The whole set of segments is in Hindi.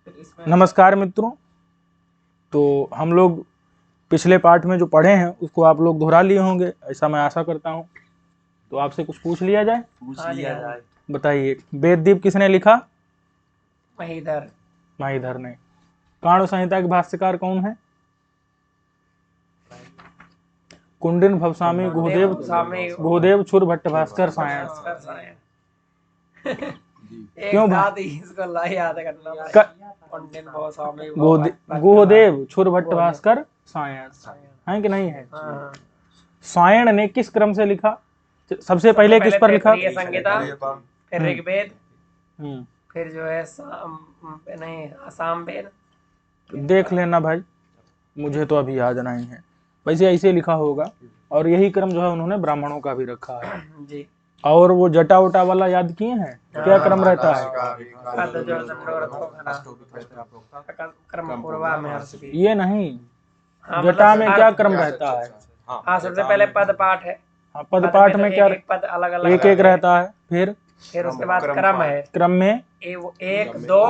नमस्कार मित्रों। तो हम लोग पिछले पाठ में जो पढ़े हैं उसको आप लोग दोहरा लिए होंगे, ऐसा मैं आशा करता हूँ। तो आपसे कुछ पूछ लिया जाए। बताइए, वेददीप किसने लिखा? महिधर ने। काण्व संहिता के भाष्यकार कौन है? कुंडिन भवस्वामी गुहदेव छुर भट्ट भास्कर सायण। क्यों याद करना? गुहदेव छुर भट्ट भास्कर सायण है कि नहीं है? सायण ने किस क्रम से लिखा? सबसे पहले किस पर लिखा? संगीता, फिर ऋग्वेद, फिर जो है सामवेद। देख लेना भाई, मुझे तो अभी याद नहीं है। वैसे ऐसे लिखा होगा, और यही क्रम जो है उन्होंने ब्राह्मणों का भी रखा है जी। और वो जटा उटा वाला याद किए हैं? क्या क्रम रहता है? ये नहीं, जटा में क्या क्रम रहता है? हाँ, सबसे पहले पद पाठ है। हाँ, पद पाठ में क्या? पद अलग अलग एक एक रहता है। फिर उसके बाद क्रम है। क्रम में 1 2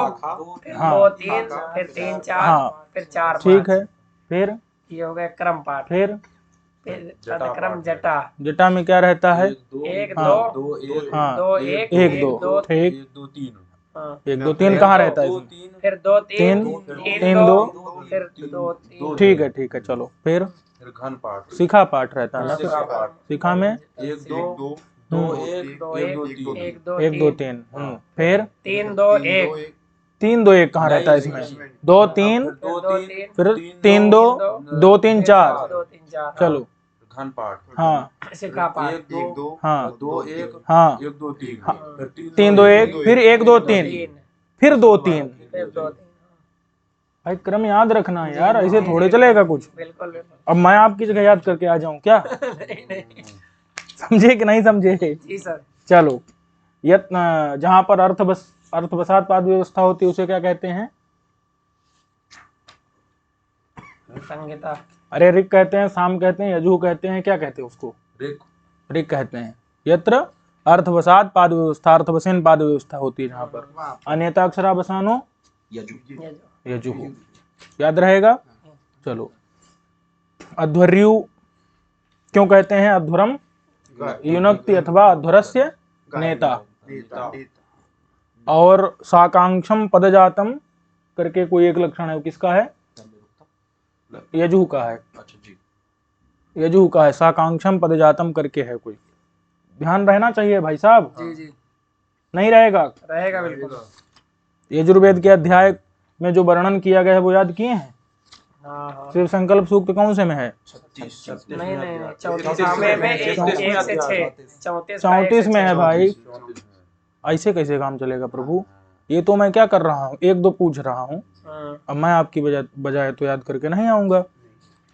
फिर 2 3 फिर 3 4 हाँ, फिर 4 ठीक है। फिर ये हो गया क्रम पाठ। फिर क्रम जटा। जटा में क्या रहता है? 1 2 हाँ, 2 1 2 ठीक। 1 2 3 कहाँ रहता है? फिर 2 3 3 2 फिर 2 3। ठीक है चलो। फिर घन पाठ, शिखा पाठ रहता है ना? शिखा में 1 2 2 1 1 2 3। फिर 3 2 1 3 2 1 कहाँ रहता है इसमें? 2 3 फिर 3 2 2 3 4। चलो घन पाठ, हाँ, शिखा पाठ 1 2 हाँ 2 1 हाँ 1 2 3 3 2 1 फिर 1 2 3 फिर 2 3। फिर 2 3। भाई क्रम याद रखना है यार, ऐसे थोड़े चलेगा कुछ। बिल्कुल। अब मैं आपकी जगह याद करके आ जाऊं क्या? समझे कि नहीं समझे? जी सर। चलो, यत्न जहां पर अर्थवसात पाद व्यवस्था होती है उसे क्या कहते हैं? संगीता। अरे ऋक कहते हैं, साम कहते हैं, यजु कहते हैं, क्या कहते हैं उसको? ऋक कहते हैं। यत्र अर्थवसात पाद व्यवस्था, अर्थवसेन पाद व्यवस्था होती है जहां पर। अन्यथा अक्षरावसानो यजु। याद रहेगा। चलो, अध्वर्यु क्यों कहते हैं? अध्वरम युनक्ति अथवा अध्वरस्य नेता। और साकांक्षम पदजातम करके कोई एक लक्षण है, किसका है? यजु का है। यजु का है, साकांक्षम पदजातम करके है कोई। ध्यान रहना चाहिए भाई साहब। जी। नहीं रहेगा बिल्कुल। यजुर्वेद के अध्याय में जो वर्णन किया गया है वो याद किए हैं? हाँ। शिव संकल्प सूक्त कौन से में है? नहीं 34 में 1 से 6 34 में है भाई। ऐसे कैसे काम चलेगा प्रभु? ये तो मैं क्या कर रहा हूँ, 1 2 पूछ रहा हूँ। अब मैं आपकी बजाय तो याद करके नहीं आऊंगा।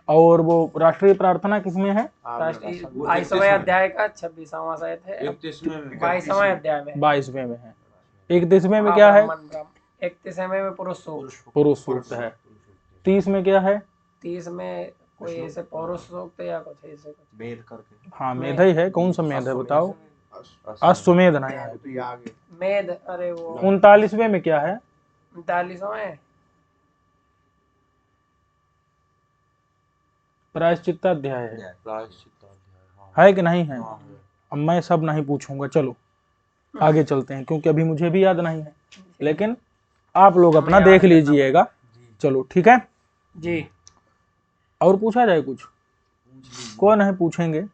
और वो राष्ट्रीय प्रार्थना किसमें है? 22वें अध्याय का 26वां शायद है। 22वें अध्याय में 22वें में है। 31वें में क्या है? 31वें में पुरुष सूक्त है। 30 में क्या है? 30 में कोई ऐसे पौरुष सूक्त या कुछ ऐसे मेध करके। हाँ, मेध ही है। कौन सा मेध है बताओ? अश्वमेध नहीं है। मेध। अरे वो 39वें में क्या है? 39वें प्रायश्चित्ताध्याय है कि नहीं है? अब मैं सब नहीं पूछूंगा, चलो आगे चलते हैं, क्योंकि अभी मुझे भी याद नहीं है, लेकिन आप लोग अपना देख लीजिएगा। चलो ठीक है जी। और पूछा जाए कुछ? कोई नहीं पूछेंगे,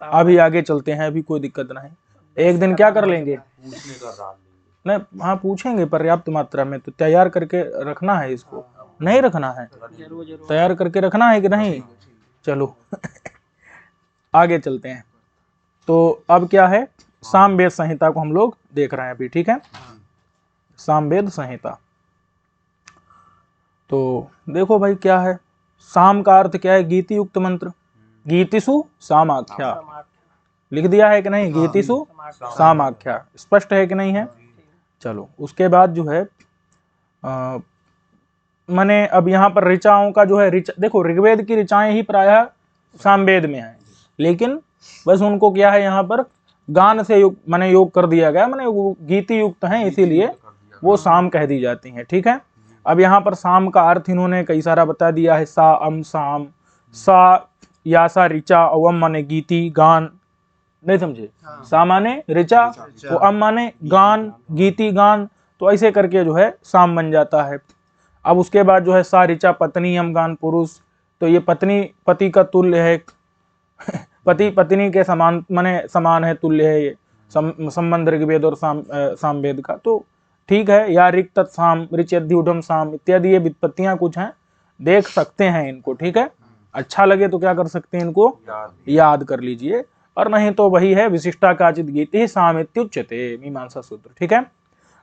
अभी आगे चलते हैं, अभी कोई दिक्कत नहीं। एक दिन क्या कर लेंगे? नहीं, हाँ पूछेंगे पर्याप्त मात्रा में। तो तैयार करके रखना है इसको, नहीं रखना है? तैयार करके रखना है कि नहीं? चलो आगे चलते हैं। तो अब क्या है? सामवेद संहिता को हम लोग देख रहे हैं अभी, ठीक है? सामवेद संहिता। तो देखो भाई, क्या है साम का अर्थ? क्या है? गीति युक्त मंत्र। गीतिषु सामाख्या लिख दिया है कि नहीं? गीतिषु सामाख्या स्पष्ट है कि नहीं है? चलो, उसके बाद जो है मैंने अब यहाँ पर ऋचाओं का जो है देखो, ऋग्वेद की ऋचाएं ही प्रायः सामवेद में है, लेकिन बस उनको क्या है यहाँ पर गान से योग कर दिया गया, माने वो गीति युक्त हैं, इसीलिए वो साम कह दी जाती हैं। ठीक है, अब यहाँ पर साम का अर्थ इन्होंने कई सारा बता दिया है। सा अम साम, सा या सा ऋचा, अवम माने गीति गान, नहीं समझे, सा माने ऋचा, तो अम माने गान, गीति गान, तो ऐसे करके जो है साम बन जाता है। अब उसके बाद जो है सा ऋचा पत्नी अम गान पुरुष, तो ये पत्नी पति का तुल्य है, पति पत्नी के समान माने समान है, तुल्य है ये संबंध ऋग्वेद और सामवेद का। तो ठीक है, या ऋक तत्साम ऋचेद्युढम साम इत्यादि ये व्युत्पत्तियां कुछ हैं, देख सकते हैं इनको। ठीक है, अच्छा लगे तो क्या कर सकते हैं, इनको याद कर लीजिए, और नहीं तो वही है विशिष्टा काचित गीति सामित्युच्यते मीमांसा सूत्र। ठीक है,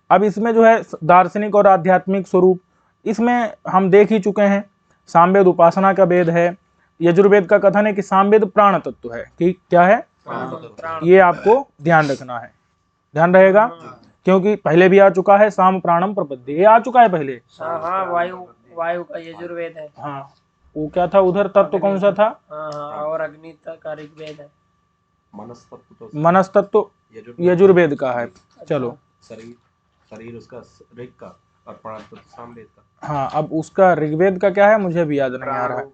अब इसमें जो है दार्शनिक और आध्यात्मिक स्वरूप इसमें हम देख ही चुके हैं। सामवेद उपासना का वेद है, यजुर्वेद का कथन है कि सामवेद प्राण तत्व है, कि क्या है, ये आपको ध्यान रखना है, ध्यान रहेगा, क्योंकि पहले भी आ चुका है साम प्राणम प्रपद्ये, ये आ चुका है पहले। हाँ, वायु का यजुर्वेद है। हाँ, वो क्या था उधर तत्व कौन सा था, हाँ, और अग्नि का ऋग्वेद है। मनस्तत्व यजुर्वेद का है। चलो, शरीर उसका ऋग का और प्राण तत्व सामवेद का। हाँ, अब उसका ऋग्वेद का क्या है मुझे भी याद नहीं आ रहा है।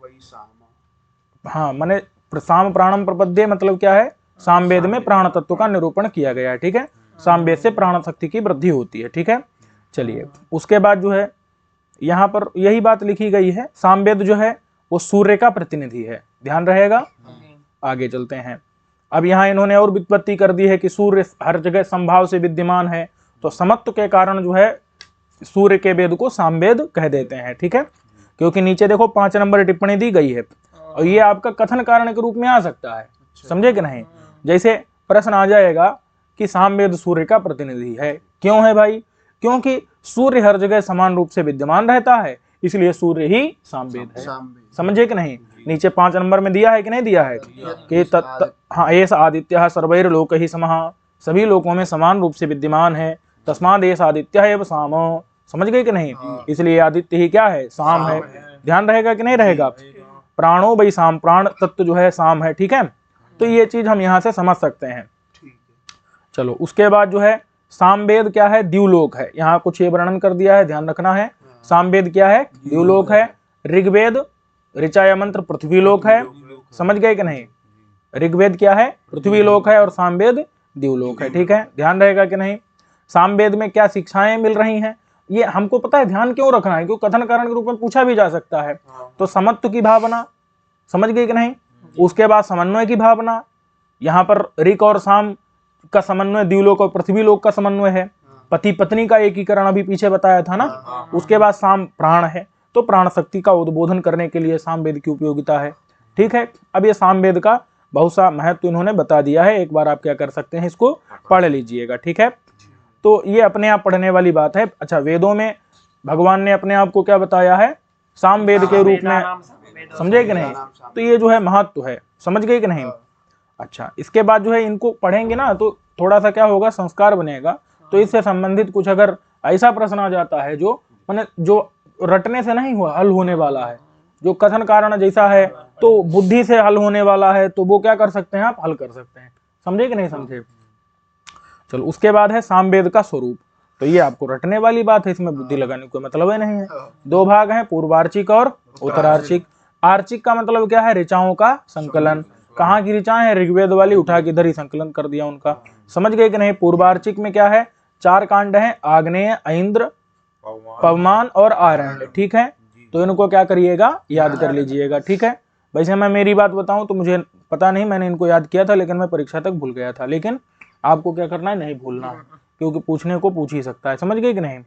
हाँ, माने साम प्राणम प्रपद्ये मतलब क्या है, सामवेद में प्राण तत्व का निरूपण किया गया है। ठीक है, सामवेद से प्राण शक्ति की वृद्धि होती है। ठीक है, चलिए उसके बाद जो है यहाँ पर यही बात लिखी गई है, सामवेद जो है वो सूर्य का प्रतिनिधि है, ध्यान रहेगा। आगे चलते हैं, अब यहाँ इन्होंने और व्युत्पत्ति कर दी है कि सूर्य हर जगह संभाव से विद्यमान है, तो समत्व के कारण जो है सूर्य के वेद को सामवेद कह देते हैं। ठीक है, क्योंकि नीचे देखो 5 नंबर टिप्पणी दी गई है, और ये आपका कथन कारण के रूप में आ सकता है, समझे कि नहीं। जैसे प्रश्न आ जाएगा कि सामवेद सूर्य का प्रतिनिधि है, क्यों है भाई, क्योंकि सूर्य हर जगह समान रूप से विद्यमान रहता है, इसलिए सूर्य ही सामवेद है, समझे कि नहीं। नीचे 5 नंबर में दिया है कि नहीं दिया है कि हाँ, एष आदित्य सर्वैर लोक ही समः, सभी लोकों में समान रूप से विद्यमान है, तस्माद एष आदित्य एव साम, समझ गए कि नहीं, इसलिए आदित्य ही क्या है, साम है। ध्यान रहेगा कि नहीं रहेगा, प्राणो वही साम, प्राण तत्व जो है साम है। ठीक है, तो ये चीज हम यहाँ से समझ सकते हैं। चलो, उसके बाद जो है सामवेद क्या है, द्युलोक है, यहाँ कुछ ये वर्णन कर दिया है, ध्यान रखना है। सामवेद क्या है, द्युलोक है। ऋग्वेद ऋचाया मंत्र पृथ्वीलोक है, समझ गए कि नहीं। ऋग्वेद क्या है, पृथ्वीलोक है, और सामवेद द्युलोक है। ठीक है, ध्यान रहेगा कि नहीं। सामवेद में क्या शिक्षाएं मिल रही हैं, ये हमको पता है, ध्यान क्यों रखना है, क्योंकि कथन कारण के रूप में पूछा भी जा सकता है। तो समत्व की भावना, समझ गए कि नहीं। उसके बाद समन्वय की भावना, यहाँ पर ऋक और साम का समन्वय द्युलोक और पृथ्वीलोक का समन्वय है। पति पत्नी का एकीकरण अभी पीछे बताया था ना। उसके बाद साम प्राण है, तो प्राण शक्ति का उद्बोधन करने के लिए सामवेद की उपयोगिता है। ठीक है, अब ये सामवेद का बहुत सा महत्व इन्होंने बता दिया है, एक बार आप क्या कर सकते हैं, इसको पढ़ लीजिएगा। ठीक है, तो ये अपने आप पढ़ने वाली बात है। अच्छा, वेदों में भगवान ने अपने आप को क्या बताया है, सामवेद के रूप में, समझे कि नहीं। तो ये जो है महत्व है, समझ गए कि नहीं। अच्छा, इसके बाद जो है इनको पढ़ेंगे ना, तो थोड़ा सा क्या होगा, संस्कार बनेगा। तो इससे संबंधित कुछ अगर ऐसा प्रश्न आ जाता है जो माने जो रटने से नहीं हुआ हल होने वाला है, जो कथन कारण जैसा है, तो बुद्धि से हल होने वाला है, तो वो क्या कर सकते हैं, आप हल कर सकते हैं, समझे कि नहीं समझे। चलो, उसके बाद है सामवेद का स्वरूप, तो ये आपको रटने वाली बात है, इसमें बुद्धि लगाने को मतलब ही नहीं है। 2 भाग हैं, पूर्वार्चिक और उत्तरार्चिक। आर्चिक का मतलब क्या है, ऋचाओं का संकलन। कहाँ की ऋचाएं हैं, ऋग्वेद वाली, उठा के इधर ही संकलन कर दिया उनका, समझ गए कि नहीं। पूर्वार्चिक में क्या है, 4 कांड हैं, आग्नेय, ऐन्द्र, पवमान और आरण्य। ठीक है, तो इनको क्या करिएगा, याद कर लीजिएगा। ठीक है, वैसे मैं मेरी बात बताऊं तो मुझे पता नहीं, मैंने इनको याद किया था, लेकिन मैं परीक्षा तक भूल गया था। लेकिन आपको क्या करना है, नहीं भूलना है, क्योंकि पूछने को पूछ ही सकता है, समझ गए कि नहीं।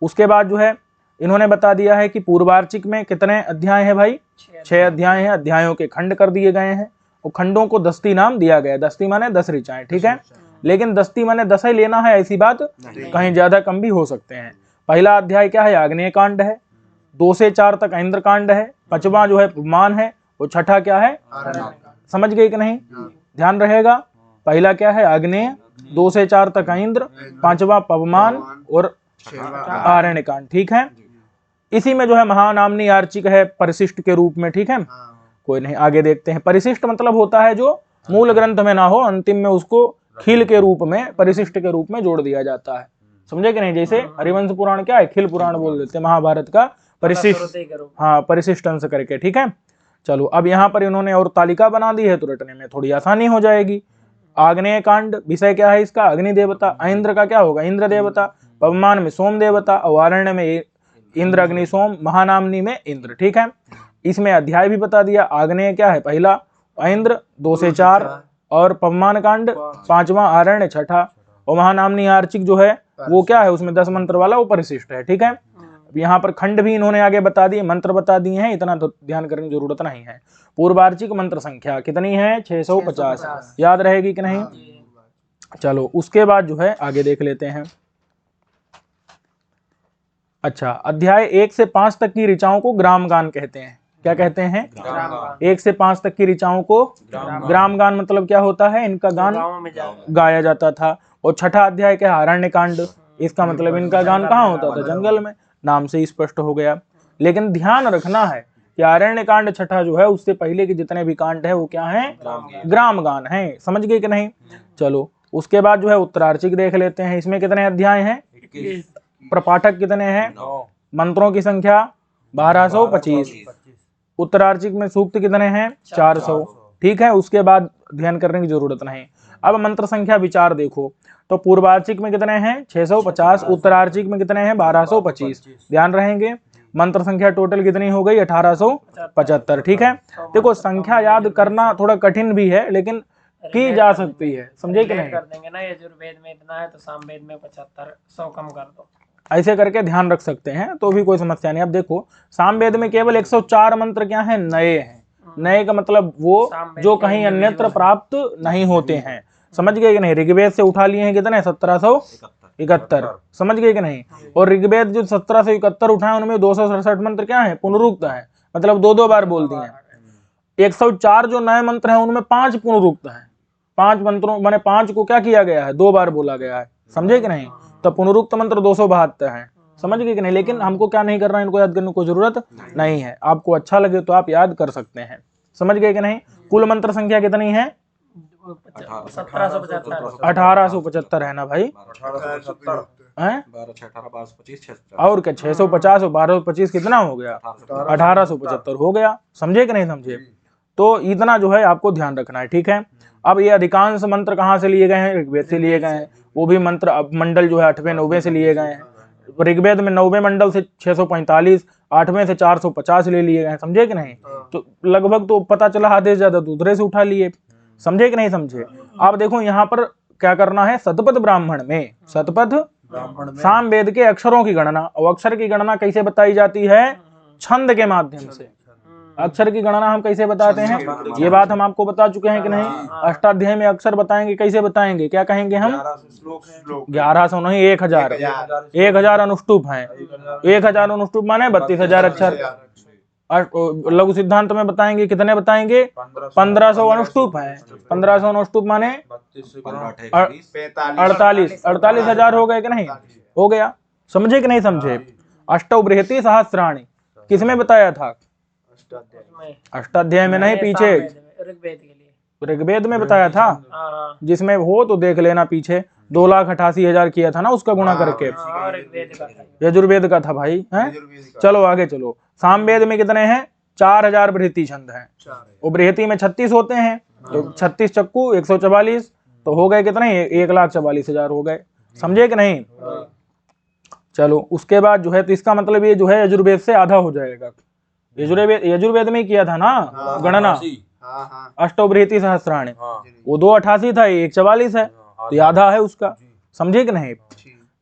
उसके बाद जो है इन्होंने बता दिया है कि पूर्वार्चिक में कितने अध्याय हैं भाई, 6 अध्याय हैं। अध्यायों के खंड कर दिए गए हैं, और खंडों को दस्ती नाम दिया गया है। दस्ती माने 10 ऋचाएं। ठीक है, लेकिन दस्ती माने 10 ही लेना है, ऐसी बात कहीं ज्यादा कम भी हो सकते हैं। पहला अध्याय क्या है, आग्नेय कांड है। 2 से 4 तक ऐन्द्र कांड है। 5वां जो है पवमान है, और 6ठा क्या है, समझ गए कि नहीं, ध्यान रहेगा। पहला क्या है, आग्नेय, 2 से 4 तक ऐन्द्र, 5वां पवमान और आरण्य कांड। ठीक है, इसी में जो है महानामनी आर्चिक है परिशिष्ट के रूप में। ठीक है, कोई नहीं, आगे देखते हैं। परिशिष्ट मतलब होता है जो मूल ग्रंथ में ना हो, अंतिम में उसको खील के रूप में, परिशिष्ट के रूप में जोड़ दिया जाता है, समझे कि नहीं। जैसे हरिवंश पुराण क्या है, खिल पुराण बोल देते हैं, महाभारत का परिशिष्ट, हाँ परिशिष्ट अंश करके, ठीक है। चलो अब यहाँ पर इन्होंने और तालिका बना दी है तो रटने में थोड़ी आसानी हो जाएगी। आग्नेय कांड विषय क्या है इसका, अग्नि देवता। ऐन्द्र का क्या होगा, इंद्र देवता। पवमान में सोम देवता, अवारण्य में इंद्र अग्नि सोम, महानामनी में इंद्र, ठीक है। इसमें अध्याय भी बता दिया। आग्नेय क्या है, पहला ऐन्द्र 2 से 4, और पवमान कांड 5वां, आरण्य 6ठा, और महानामनी आर्चिक जो है वो क्या है, उसमें 10 मंत्र वाला वो परिशिष्ट है, ठीक है। यहाँ पर खंड भी इन्होंने आगे बता दिए, मंत्र बता दिए हैं, इतना तो ध्यान करने की जरूरत नहीं है। पूर्वार्चिक मंत्र संख्या कितनी है, 650, याद रहेगी कि नहीं। चलो उसके बाद जो है आगे देख लेते हैं। अच्छा, अध्याय 1 से 5 तक की ऋचाओं को ग्राम गान कहते हैं। क्या कहते हैं, 1 से 5 तक की ऋचाओं को ग्राम गान। मतलब क्या होता है, इनका गान गाया जाता था। और छठा अध्याय क्या, आरण्य कांड, इसका मतलब इनका गान कहाँ होता था, जंगल में, नाम से स्पष्ट हो गया। लेकिन ध्यान रखना है कि आरण्य कांड छठा जो है उससे पहले के जितने भी कांड है वो क्या है, ग्राम गान है, समझ गए कि नहीं। चलो उसके बाद जो है उत्तरार्चिक देख लेते हैं। इसमें कितने अध्याय हैं, प्रपाठक कितने हैं, मंत्रों की संख्या 1225। उत्तरार्चिक में सूक्त कितने हैं, 400, ठीक है। उसके बाद ध्यान करने की जरूरत नहीं। अब मंत्र संख्या विचार देखो तो पूर्वार्चिक में कितने हैं, 650, उत्तरार्चिक में कितने हैं, 1225। ध्यान रहेंगे मंत्र संख्या टोटल कितनी हो गई, 1875, ठीक है। देखो संख्या याद करना थोड़ा कठिन भी है लेकिन की जा सकती है, समझे कि नहीं। कर देंगे ना, यजुर्वेद में इतना है तो सामवेद में 75, 100 कम कर दो, ऐसे करके ध्यान रख सकते हैं तो भी कोई समस्या नहीं। अब देखो सामवेद में केवल 104 मंत्र क्या है, नए हैं। नए का मतलब वो जो कहीं अन्यत्र प्राप्त नहीं होते हैं, समझ गए कि नहीं। ऋग्वेद से उठा लिए हैं कितने, 1771, समझ गए कि नहीं। और ऋग्वेद जो 1771 उठाए उनमें 267 मंत्र क्या है, पुनरुक्त है, मतलब 2 बार बोल दिए हैं। 104 जो नए मंत्र हैं उनमें 5 पुनरुक्त हैं। 5 मंत्रों माने 5 को क्या किया गया है, 2 बार बोला गया है, समझे कि नहीं। तो पुनरुक्त मंत्र 272 हैं, समझ गए कि नहीं। लेकिन हमको क्या नहीं करना, इनको याद करने की जरूरत नहीं है। आपको अच्छा लगे तो आप याद कर सकते हैं, समझ गए कि नहीं। कुल मंत्र संख्या कितनी है, 1875 है ना भाई, 1875 और क्या 650 और 1225 कितना हो गया, 1875 हो गया, समझे कि नहीं समझे। तो इतना जो है आपको ध्यान रखना है, ठीक है। अब ये अधिकांश मंत्र कहाँ से लिए गए हैं, ऋग्वेद से लिए गए हैं। वो भी मंत्र मंडल जो है 8वें 9वें से लिए गए हैं। ऋग्वेद में 9वें मंडल से 645, 8वें से 450 ले लिए गए, समझे कि नहीं। तो लगभग तो पता चला आधे से ज्यादा दूसरे से उठा लिए, समझे कि नहीं समझे। अब देखो यहाँ पर क्या करना है, शतपथ ब्राह्मण में, शतपथ सामवेद के अक्षरों की गणना। और अक्षर की गणना कैसे बताई जाती है, छंद के माध्यम से। अक्षर की गणना हम कैसे बताते हैं, ये बात हम आपको बता चुके हैं कि नहीं। अष्टाध्याय में अक्षर बताएंगे, कैसे बताएंगे, क्या कहेंगे हम, 1100 नहीं 1000, 1000 अनुष्टुप हैं। 1000 अनुष्टुप माने 32,000 अक्षर। लघु सिद्धांत में बताएंगे कितने, बताएंगे 1500 अनुष्टुप हैं। 1500 अनुष्टुप माने 48,000 हो गए कि नहीं, हो गया, समझे कि नहीं समझे। अष्टौ बृहति सहस्राणी किसमें बताया था, अष्टाध्याय में नहीं, पीछे ऋग्वेद में बताया था। जिसमें हो तो देख लेना, पीछे 2,88,000 किया था ना उसका गुणा करके, यजुर्वेद का था भाई, है। चलो आगे चलो। सामवेद में कितने हैं, 4000 बृहति छंद हैं। वो बृहति में 36 होते हैं, तो 36 चक्कू 144, तो हो गए कितने, 1,44,000 हो गए, समझे कि नहीं। चलो उसके बाद जो है, तो इसका मतलब ये जो है यजुर्वेद से आधा हो जाएगा। यजुर्वेद में ही किया था ना गणना, अष्टौ बृहति सहस्राणी, वो 288 था, 144 है, तो आधा है उसका, समझे कि नहीं।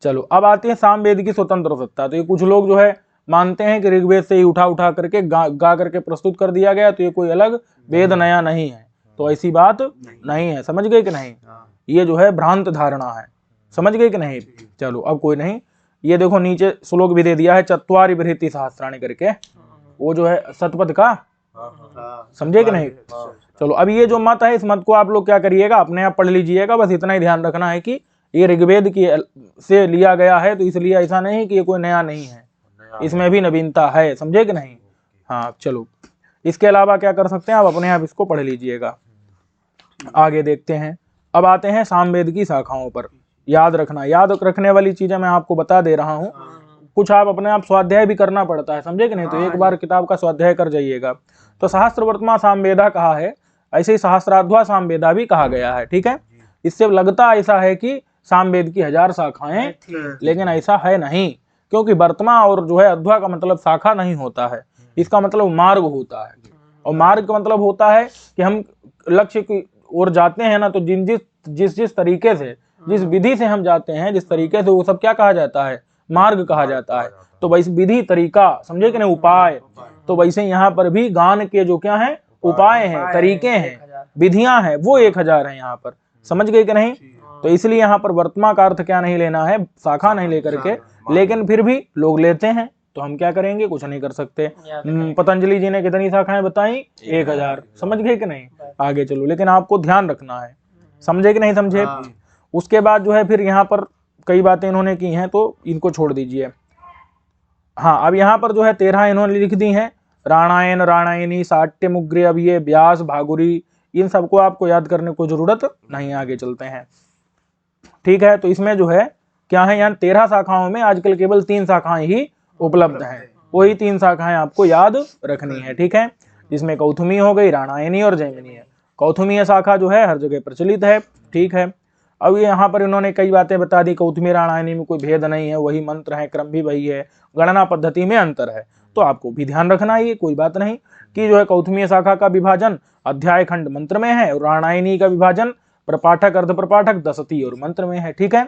चलो अब आते हैं सामवेद की स्वतंत्र सत्ता। तो ये कुछ लोग जो है मानते हैं कि ऋग्वेद से ही उठा करके गा करके प्रस्तुत कर दिया गया, तो ये कोई अलग वेद नया नहीं है। तो ऐसी बात नहीं है, समझ गए कि नहीं। ये जो है भ्रांत धारणा है, समझ गए कि नहीं। चलो अब कोई नहीं, ये देखो नीचे श्लोक भी दे दिया है, चत्वारि बृहति सहस्राणी करके, वो जो है शतपथ का, समझे कि नहीं। चलो अब ये जो मत है, इस मत को आप लोग क्या करिएगा, अपने आप पढ़ लीजिएगा। बस इतना ही ध्यान रखना है कि ये ऋग्वेद की से लिया गया है, तो इसलिए ऐसा नहीं कि ये कोई नया नहीं है, इसमें भी नवीनता है, समझे कि नहीं। हाँ चलो, इसके अलावा क्या कर सकते हैं, आप अपने आप इसको पढ़ लीजिएगा। आगे देखते हैं। अब आते हैं सामवेद की शाखाओं पर। याद रखना। याद रखने वाली चीजें मैं आपको बता दे रहा हूँ, कुछ आप अपने आप स्वाध्याय भी करना पड़ता है, समझे कि नहीं। तो एक बार किताब का स्वाध्याय कर जाइएगा। तो सहस्त्रवर्त्मा सामवेदा कहा है, ऐसे ही सहस्त्राध्वा सामवेदा भी कहा गया है, ठीक है। इससे लगता ऐसा है कि सामवेद की 1000 शाखाएं, लेकिन ऐसा है नहीं, क्योंकि वर्तमा और जो है अध्वा का मतलब शाखा नहीं होता है, इसका मतलब मार्ग होता है। और मार्ग का मतलब होता है कि हम लक्ष्य की ओर जाते हैं ना, तो जिस तरीके से, जिस विधि से हम जाते हैं, जिस तरीके से, वो सब क्या कहा जाता है, मार्ग कहा जाता है। तो वैसे विधि, तरीका, समझे कि नहीं, उपाय। तो वैसे यहाँ पर भी गान के जो क्या है, उपाय हैं, तरीके हैं, विधियां हैं, वो 1000 है यहाँ पर, समझ गए कि नहीं। तो इसलिए यहाँ पर वर्तमान का अर्थ क्या नहीं लेना है, शाखा नहीं लेकर के, लेकिन फिर भी लोग लेते हैं, तो हम क्या करेंगे, कुछ नहीं कर सकते। पतंजलि जी ने कितनी शाखाएं बताई, 1000, समझ गए कि नहीं। आगे चलो, लेकिन आपको ध्यान रखना है, समझे कि नहीं समझे। उसके बाद जो है फिर यहाँ पर कई बातें इन्होंने की हैं, तो इनको छोड़ दीजिए। हाँ, अब यहाँ पर जो है 13 इन्होंने लिख दी हैं, राणायन, राणायनी, साट्य, मुग्रे, अब ये व्यास, भागुरी, इन सबको आपको याद करने को जरूरत नहीं। आगे चलते हैं, ठीक है। तो इसमें जो है क्या है, यहाँ 13 शाखाओं में आजकल केवल 3 शाखाएं ही उपलब्ध हैं, वही 3 शाखाएं आपको याद रखनी है, ठीक है। जिसमें कौथुमी हो गई, राणायनी और जैमिनी है। कौथुमीय शाखा जो है हर जगह प्रचलित है, ठीक है। अब ये यहाँ पर इन्होंने कई बातें बता दी, कौथुमी राणायनी में कोई भेद नहीं है, वही मंत्र है, क्रम भी वही है, गणना पद्धति में अंतर है। तो आपको भी ध्यान रखना है, ये कोई बात नहीं कि जो है कौथुमीय शाखा का विभाजन अध्याय खंड मंत्र में है, और राणायनी का विभाजन प्रपाठक, अर्ध प्रपाठक, दशती और मंत्र में है, ठीक है।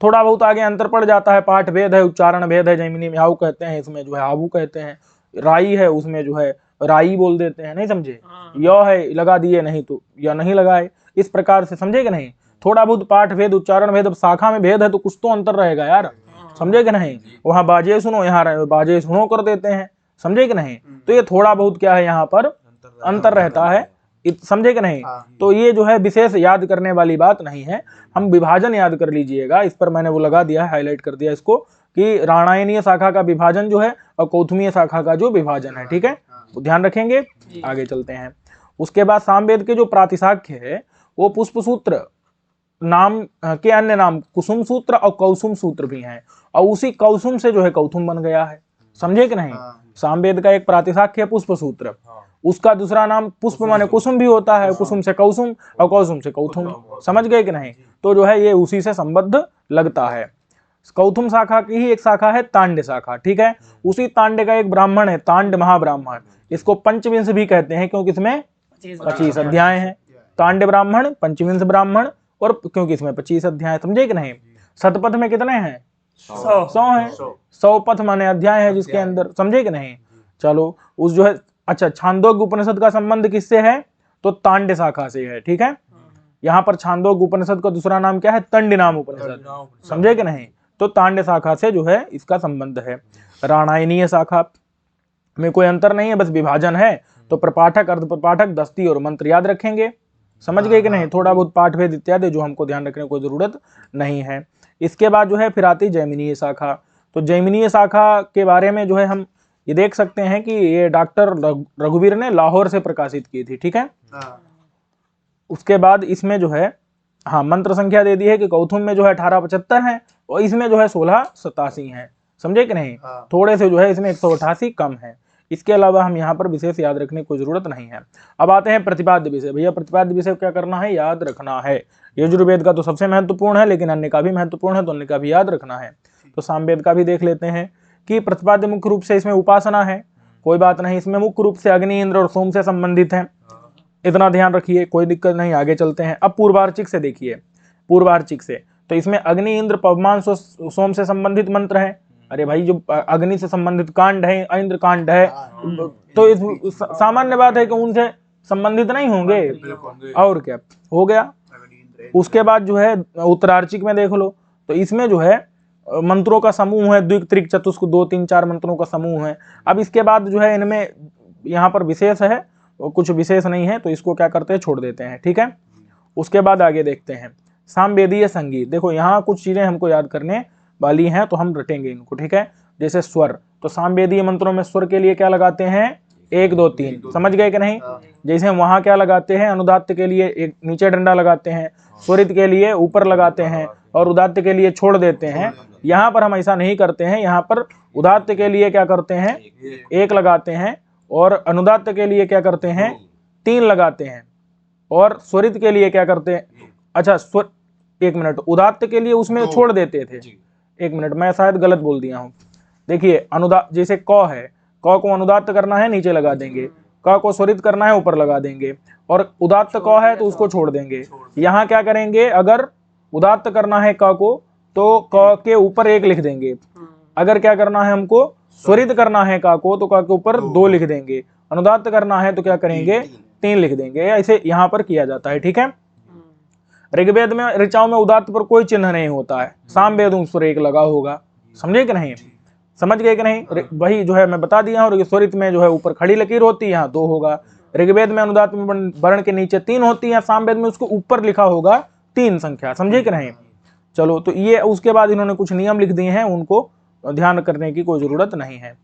थोड़ा बहुत आगे अंतर पड़ जाता है, पाठ भेद है, उच्चारण भेद है। जैमिनी में हाउ कहते हैं, इसमें जो है हाबू कहते हैं। राई है, उसमें जो है राई बोल देते हैं, नहीं समझे। य है, लगा दिए नहीं तो या नहीं लगाए, इस प्रकार से, समझे कि नहीं। थोड़ा बहुत पाठ भेद, उच्चारण भेद, अब शाखा में भेद है तो कुछ तो अंतर रहेगा यार, समझे कि नहीं। वहां बाजे सुनो, यहाँ बाजे सुनो कर देते हैं, समझे कि नहीं। तो ये थोड़ा बहुत क्या है, यहाँ पर अंतर रहता है, समझे कि नहीं। तो ये जो है विशेष याद करने वाली बात नहीं है, हम विभाजन याद कर लीजिएगा। इस पर मैंने वो लगा दिया है, हाईलाइट कर दिया इसको, कि राणायनीय शाखा का विभाजन जो है और कौथुमीय शाखा का जो विभाजन है, ठीक है, तो ध्यान रखेंगे। आगे चलते हैं। उसके बाद सामवेद के जो प्रातिशाख्य है, वो पुष्प सूत्र नाम के अन्य नाम कुसुम सूत्र और कौसुम सूत्र भी हैं, और उसी कौसुम से जो है कौथुम बन गया है, समझे कि नहीं। सामवेद का एक प्रातिशाख्य है पुष्प सूत्र, उसका दूसरा नाम पुष्प माने कुसुम भी होता है, कुसुम से कौसुम और कौसुम से कौथुम, समझ गए कि नहीं। तो जो है ये उसी से संबद्ध लगता है। कौथुम शाखा की ही एक शाखा है तांड्य शाखा, ठीक है। उसी तांड्य का एक ब्राह्मण है तांड महाब्राह्मण, इसको पंचविंश भी कहते हैं, क्योंकि इसमें 25 अध्याय हैं। तांड्य ब्राह्मण, पंचविंश ब्राह्मण, और क्योंकि इसमें 25 अध्याय, समझे कि नहीं। शतपथ में कितने हैं, 100 हैं। 100 पथ माने अध्याय है जिसके अंदर, समझे कि नहीं। चलो, उस जो है, अच्छा, छांदोग्य उपनिषद का संबंध किससे है, तो तांड्य शाखा से है, ठीक है। यहाँ पर छांदोग्य उपनिषद का दूसरा नाम क्या है, तंड नाम उपनिषद, समझे कि नहीं। तो तांड्य शाखा से जो है इसका संबंध है। राणायनीय शाखा में कोई अंतर नहीं है, बस विभाजन है। तो प्रपाठक, अर्ध प्रपाठक, दस्ती और मंत्र याद रखेंगे, समझ गए कि नहीं। थोड़ा बहुत पाठ भेद इत्यादि जो हमको ध्यान रखने को जरूरत नहीं है। इसके बाद जो है फिर आती जैमिनीय शाखा। तो जैमिनीय शाखा के बारे में जो है हम ये देख सकते हैं कि ये डॉक्टर रघुवीर ने लाहौर से प्रकाशित की थी, ठीक है। उसके बाद इसमें जो है, हाँ, मंत्र संख्या दे दी है कि कौथुम में जो है 1875 है, और इसमें जो है 1687 है, समझे कि नहीं। थोड़े से जो है इसमें 188 कम है। इसके अलावा हम यहाँ पर विशेष याद रखने की जरूरत नहीं है। अब आते हैं प्रतिपाद्य विषय। भैया प्रतिपाद्य विषय क्या करना है, याद रखना है। यजुर्वेद का तो सबसे महत्वपूर्ण है, लेकिन अन्य का भी महत्वपूर्ण है, तो अन्य का भी याद रखना है। तो सामवेद का भी देख लेते हैं कि प्रतिपाद्य मुख्य रूप से इसमें उपासना है, कोई बात नहीं। इसमें मुख्य रूप से अग्नि, इंद्र और सोम से संबंधित है, इतना ध्यान रखिए, कोई दिक्कत नहीं। आगे चलते हैं। अब पूर्वार्चिक से देखिए, पूर्वार्चिक से तो इसमें अग्नि, इंद्र, पवमान, सोम से संबंधित मंत्र है। अरे भाई, जो अग्नि से संबंधित कांड है, इंद्र कांड है, तो इस सामान्य बात है कि उनसे संबंधित नहीं होंगे, और क्या हो गया। उसके बाद जो है उत्तरार्चिक में देख लो, तो इसमें जो है मंत्रों का समूह है, द्विक, त्रिक, चतुष्क, 2, 3, 4 मंत्रों का समूह है। अब इसके बाद जो है इनमें यहाँ पर विशेष है, कुछ विशेष नहीं है, तो इसको क्या करते हैं, छोड़ देते हैं, ठीक है। उसके बाद आगे देखते हैं सामवेदीय संगीत। देखो यहाँ कुछ चीजें हमको याद करने वाली हैं, तो हम रटेंगे इनको, ठीक है। जैसे स्वर, तो सामवेदीय मंत्रों में स्वर के लिए क्या लगाते हैं, 1 2 3, समझ गए कि नहीं। जैसे हम वहां क्या लगाते हैं, अनुदात्त के लिए एक नीचे डंडा लगाते हैं, स्वरित के लिए ऊपर लगाते हैं और उदात्त के लिए छोड़ देते हैं। यहाँ पर हम ऐसा नहीं करते हैं। यहाँ पर उदात्त के लिए क्या करते हैं, 1 लगाते हैं और अनुदात्त के लिए क्या करते हैं, 3 लगाते हैं और स्वरित के लिए क्या करते हैं, अच्छा एक मिनट, उदात्त के लिए उसमें छोड़ देते थे। एक मिनट, मैं शायद गलत बोल दिया हूँ। देखिए अनुदात्त, जैसे क है, क को अनुदात्त करना है नीचे लगा देंगे, क को स्वरित करना है ऊपर लगा देंगे, और उदात्त क है तो उसको छोड़ देंगे। यहाँ क्या करेंगे, अगर उदात्त करना है क को तो क के ऊपर 1 लिख देंगे, अगर क्या करना है हमको स्वरित करना है क को तो क के ऊपर 2 लिख देंगे, अनुदात्त करना है तो क्या करेंगे 3 लिख देंगे। ऐसे यहाँ पर किया जाता है, ठीक है। ऋग्वेद में ऋचाओं में उदात्त पर कोई चिन्ह नहीं होता है, सामवेद उस पर 1 लगा होगा, समझे कि नहीं, समझ गए कि नहीं। वही जो है मैं बता दिया हूँ, स्वरित में जो है ऊपर खड़ी लकीर होती है, यहाँ 2 होगा। ऋग्वेद में अनुदात्त में वर्ण के नीचे 3 होती है, सामवेद में उसको ऊपर लिखा होगा 3 संख्या, समझे कि नहीं। चलो, तो ये उसके बाद इन्होंने कुछ नियम लिख दिए हैं, उनको ध्यान करने की कोई जरूरत नहीं है,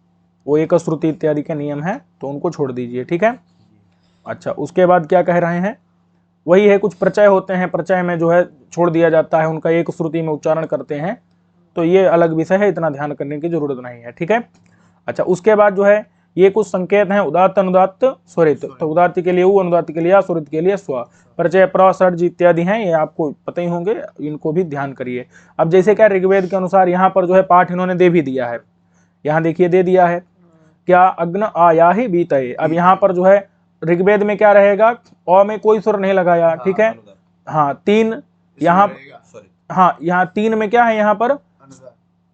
वो एक श्रुति इत्यादि के नियम है तो उनको छोड़ दीजिए, ठीक है। अच्छा, उसके बाद क्या कह रहे हैं, वही है, कुछ प्रचय होते हैं, प्रचय में जो है छोड़ दिया जाता है, उनका एक श्रुति में उच्चारण करते हैं, तो ये अलग विषय है, इतना ध्यान करने की जरूरत नहीं है, ठीक है। अच्छा, उसके बाद जो है ये कुछ संकेत हैं, उदात्त अनुदात्त स्वरित, तो उदात्त के लिए उ, अनुदात्त के लिए आ, स्वरित के लिए स्व, प्रचय प्र षड्ज इत्यादि हैं, ये आपको पता ही होंगे, इनको भी ध्यान करिए। अब जैसे क्या ऋग्वेद के अनुसार यहाँ पर जो है पाठ इन्होंने दे भी दिया है, यहाँ देखिए दे दिया है, क्या अग्न आया ही बीतये। अब यहाँ पर जो है ऋग्वेद में क्या रहेगा, अ में कोई स्वर नहीं लगाया, ठीक है। हाँ 3 यहाँ, हाँ यहाँ 3 में क्या है, यहाँ पर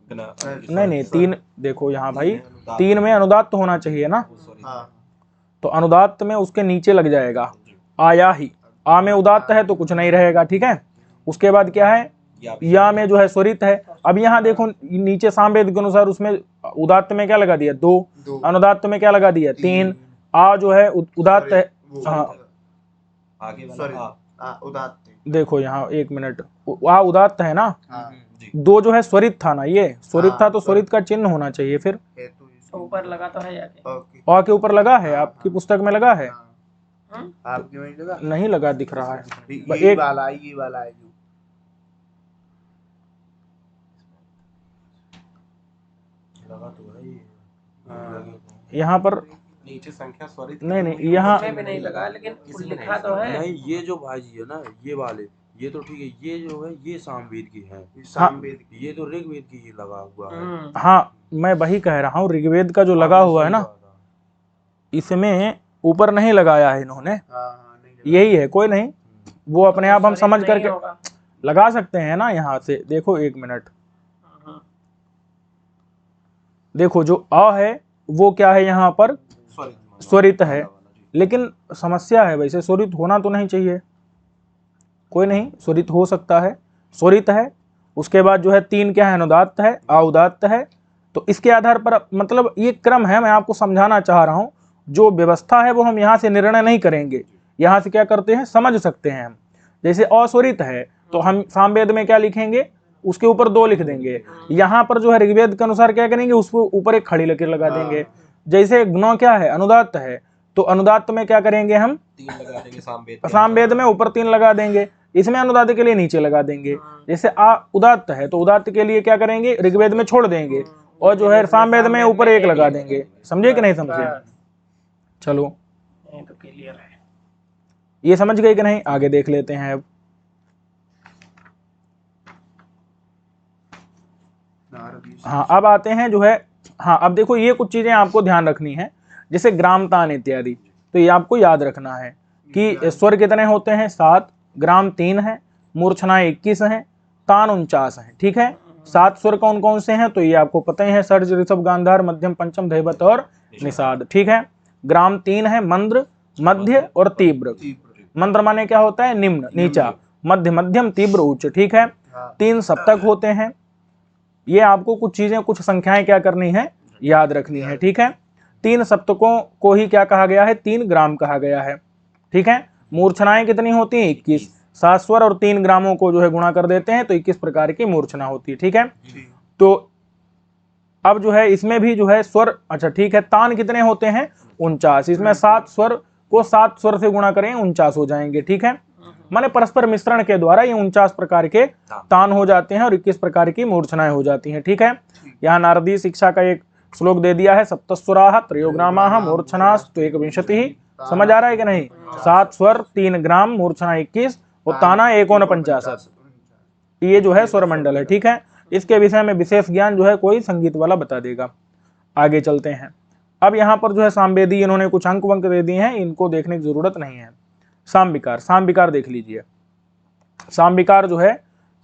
नहीं 3, देखो यहाँ भाई 3 में अनुदात्त होना चाहिए ना, तो अनुदात्त में उसके नीचे लग जाएगा आया ही, आ में उदात्त है तो कुछ नहीं रहेगा, ठीक है। उसके बाद क्या है, या में जो है स्वरित है। अब यहाँ देखो नीचे सामवेद के अनुसार उसमें उदात्त में क्या लगा दिया 2, अनुदात्त में क्या लगा दिया 3, आ जो है उदात्त है, हाँ देखो यहाँ 1 मिनट, आ उदात्त है ना, 2 जो है स्वरित था ना, ये स्वरित था तो स्वरित का चिन्ह होना चाहिए, फिर ऊपर लगा तो है आ के ऊपर लगा है, आपकी पुस्तक में लगा है, आपके में लगा नहीं लगा दिख रहा है, ये वाला है, ये वाला है जो लगा तो है ये। यहाँ पर नीचे संख्या स्वरित नहीं यहाँ में भी नहीं लगा, लेकिन लिखा तो है। नहीं, ये जो भाजी है ना, ये वाले, ये तो ठीक है, ये जो है ये सामवेद की है, सामवेद की, ये तो ऋग्वेद की ही लगा हुआ है। हाँ मैं वही कह रहा हूँ, ऋग्वेद का जो लगा हुआ है ना, इसमें ऊपर नहीं लगाया है इन्होंने, यही है, कोई नहीं, वो अपने आप हम समझ करके लगा सकते हैं ना। यहाँ से देखो 1 मिनट, देखो जो अ है वो क्या है, यहाँ पर स्वरित है, लेकिन समस्या है, वैसे स्वरित होना तो नहीं चाहिए, कोई नहीं, स्वरित हो सकता है, स्वरित है। उसके बाद जो है 3 क्या है, अनुदात्त है, अउदात्त है। तो इसके आधार पर मतलब ये क्रम है, मैं आपको समझाना चाह रहा हूँ, जो व्यवस्था है वो हम यहाँ से निर्णय नहीं करेंगे, यहाँ से क्या करते हैं समझ सकते हैं हम। जैसे अस्वरित है तो हम सामवेद में क्या लिखेंगे, उसके ऊपर 2 लिख देंगे, यहाँ पर जो है ऋग्वेद के अनुसार क्या करेंगे, उसको ऊपर एक खड़ी लकीर लगा देंगे। जैसे गुण क्या है, अनुदात्त है, तो अनुदात्त में क्या करेंगे हम 3 लगा देंगे, सामवेद में ऊपर 3 लगा देंगे, इसमें अनुदात्त के लिए नीचे लगा देंगे। जैसे आ उदात्त है तो उदात्त के लिए क्या करेंगे, ऋग्वेद में छोड़ देंगे और जो है सामवेद में ऊपर 1 लगा देंगे, समझे कि नहीं समझे। चलो तो क्लियर है, ये समझ गए कि नहीं, आगे देख लेते हैं अब। हाँ अब आते हैं जो है, हाँ अब देखो ये कुछ चीजें आपको ध्यान रखनी है, जैसे ग्राम तान इत्यादि, तो ये आपको याद रखना है कि स्वर कितने होते हैं 7, ग्राम 3 है, मूर्छना 21 है, तान 49 है, ठीक है। 7 स्वर कौन कौन से हैं, तो ये आपको पता ही है, षड्ज ऋषभ गांधार मध्यम पंचम धैवत और निषाद, ठीक है। ग्राम 3 है, मंद्र मध्य और तीव्र। मंद्र माने क्या होता है, निम्न नीचा, मध्य मध्यम तीव्र उच्च, ठीक है। 3 सप्तक होते हैं, ये आपको कुछ चीजें कुछ संख्याएं क्या करनी है, याद रखनी है, ठीक है। 3 सप्तकों को ही क्या कहा गया है, 3 ग्राम कहा गया है, ठीक है। मूर्छनाएं कितनी होती हैं 21, 7 स्वर और 3 ग्रामों को जो है गुणा कर देते हैं तो 21 प्रकार की मूर्छना होती है, ठीक है। तो अब जो है इसमें भी जो है स्वर, अच्छा ठीक है, तान कितने होते हैं 49। इसमें 7 स्वर को 7 स्वर से गुणा करें 49 हो जाएंगे। ठीक है, माने परस्पर मिश्रण के द्वारा ये 49 प्रकार के तान हो जाते हैं और 21 प्रकार की मूर्छनाएं हो जाती हैं। ठीक है, यहाँ नारदीय शिक्षा का एक श्लोक दे दिया है, सप्तस्वराः त्रयोग्रामाः मूर्छनास्तु एकविंशतिः। समझ आ रहा है कि नहीं? 7 स्वर 3 ग्राम, मूर्छना 21 और ताना 49। ये जो है स्वर मंडल है। ठीक है, इसके विषय में विशेष ज्ञान जो है कोई संगीत वाला बता देगा। आगे चलते हैं। अब यहाँ पर जो है सामवेदी इन्होंने कुछ अंक वंक दे दिए हैं, इनको देखने की जरूरत नहीं है। साम विकार, साम विकार देख लीजिए। साम विकार जो है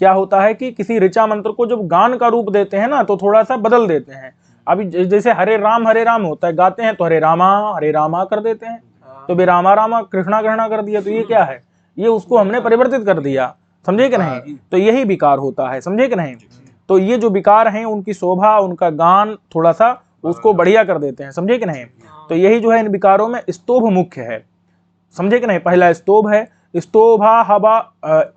क्या होता है कि किसी ऋचा मंत्र को जब गान का रूप देते हैं ना तो थोड़ा सा बदल देते हैं। अभी जैसे हरे राम होता है, गाते हैं तो हरे रामा कर देते हैं, तो भी रामा रामा कृष्णा कृष्णा कर दिया, तो ये क्या है? ये उसको हमने परिवर्तित कर दिया। समझे कि नहीं? तो यही विकार होता है। समझे कि नहीं? तो ये जो विकार हैं उनकी शोभा, उनका गान थोड़ा सा उसको बढ़िया कर देते हैं। समझे कि नहीं? तो यही जो है इन विकारों में स्तोभ मुख्य है। समझे कि नहीं? पहला स्तोभ है, स्तोभा हवा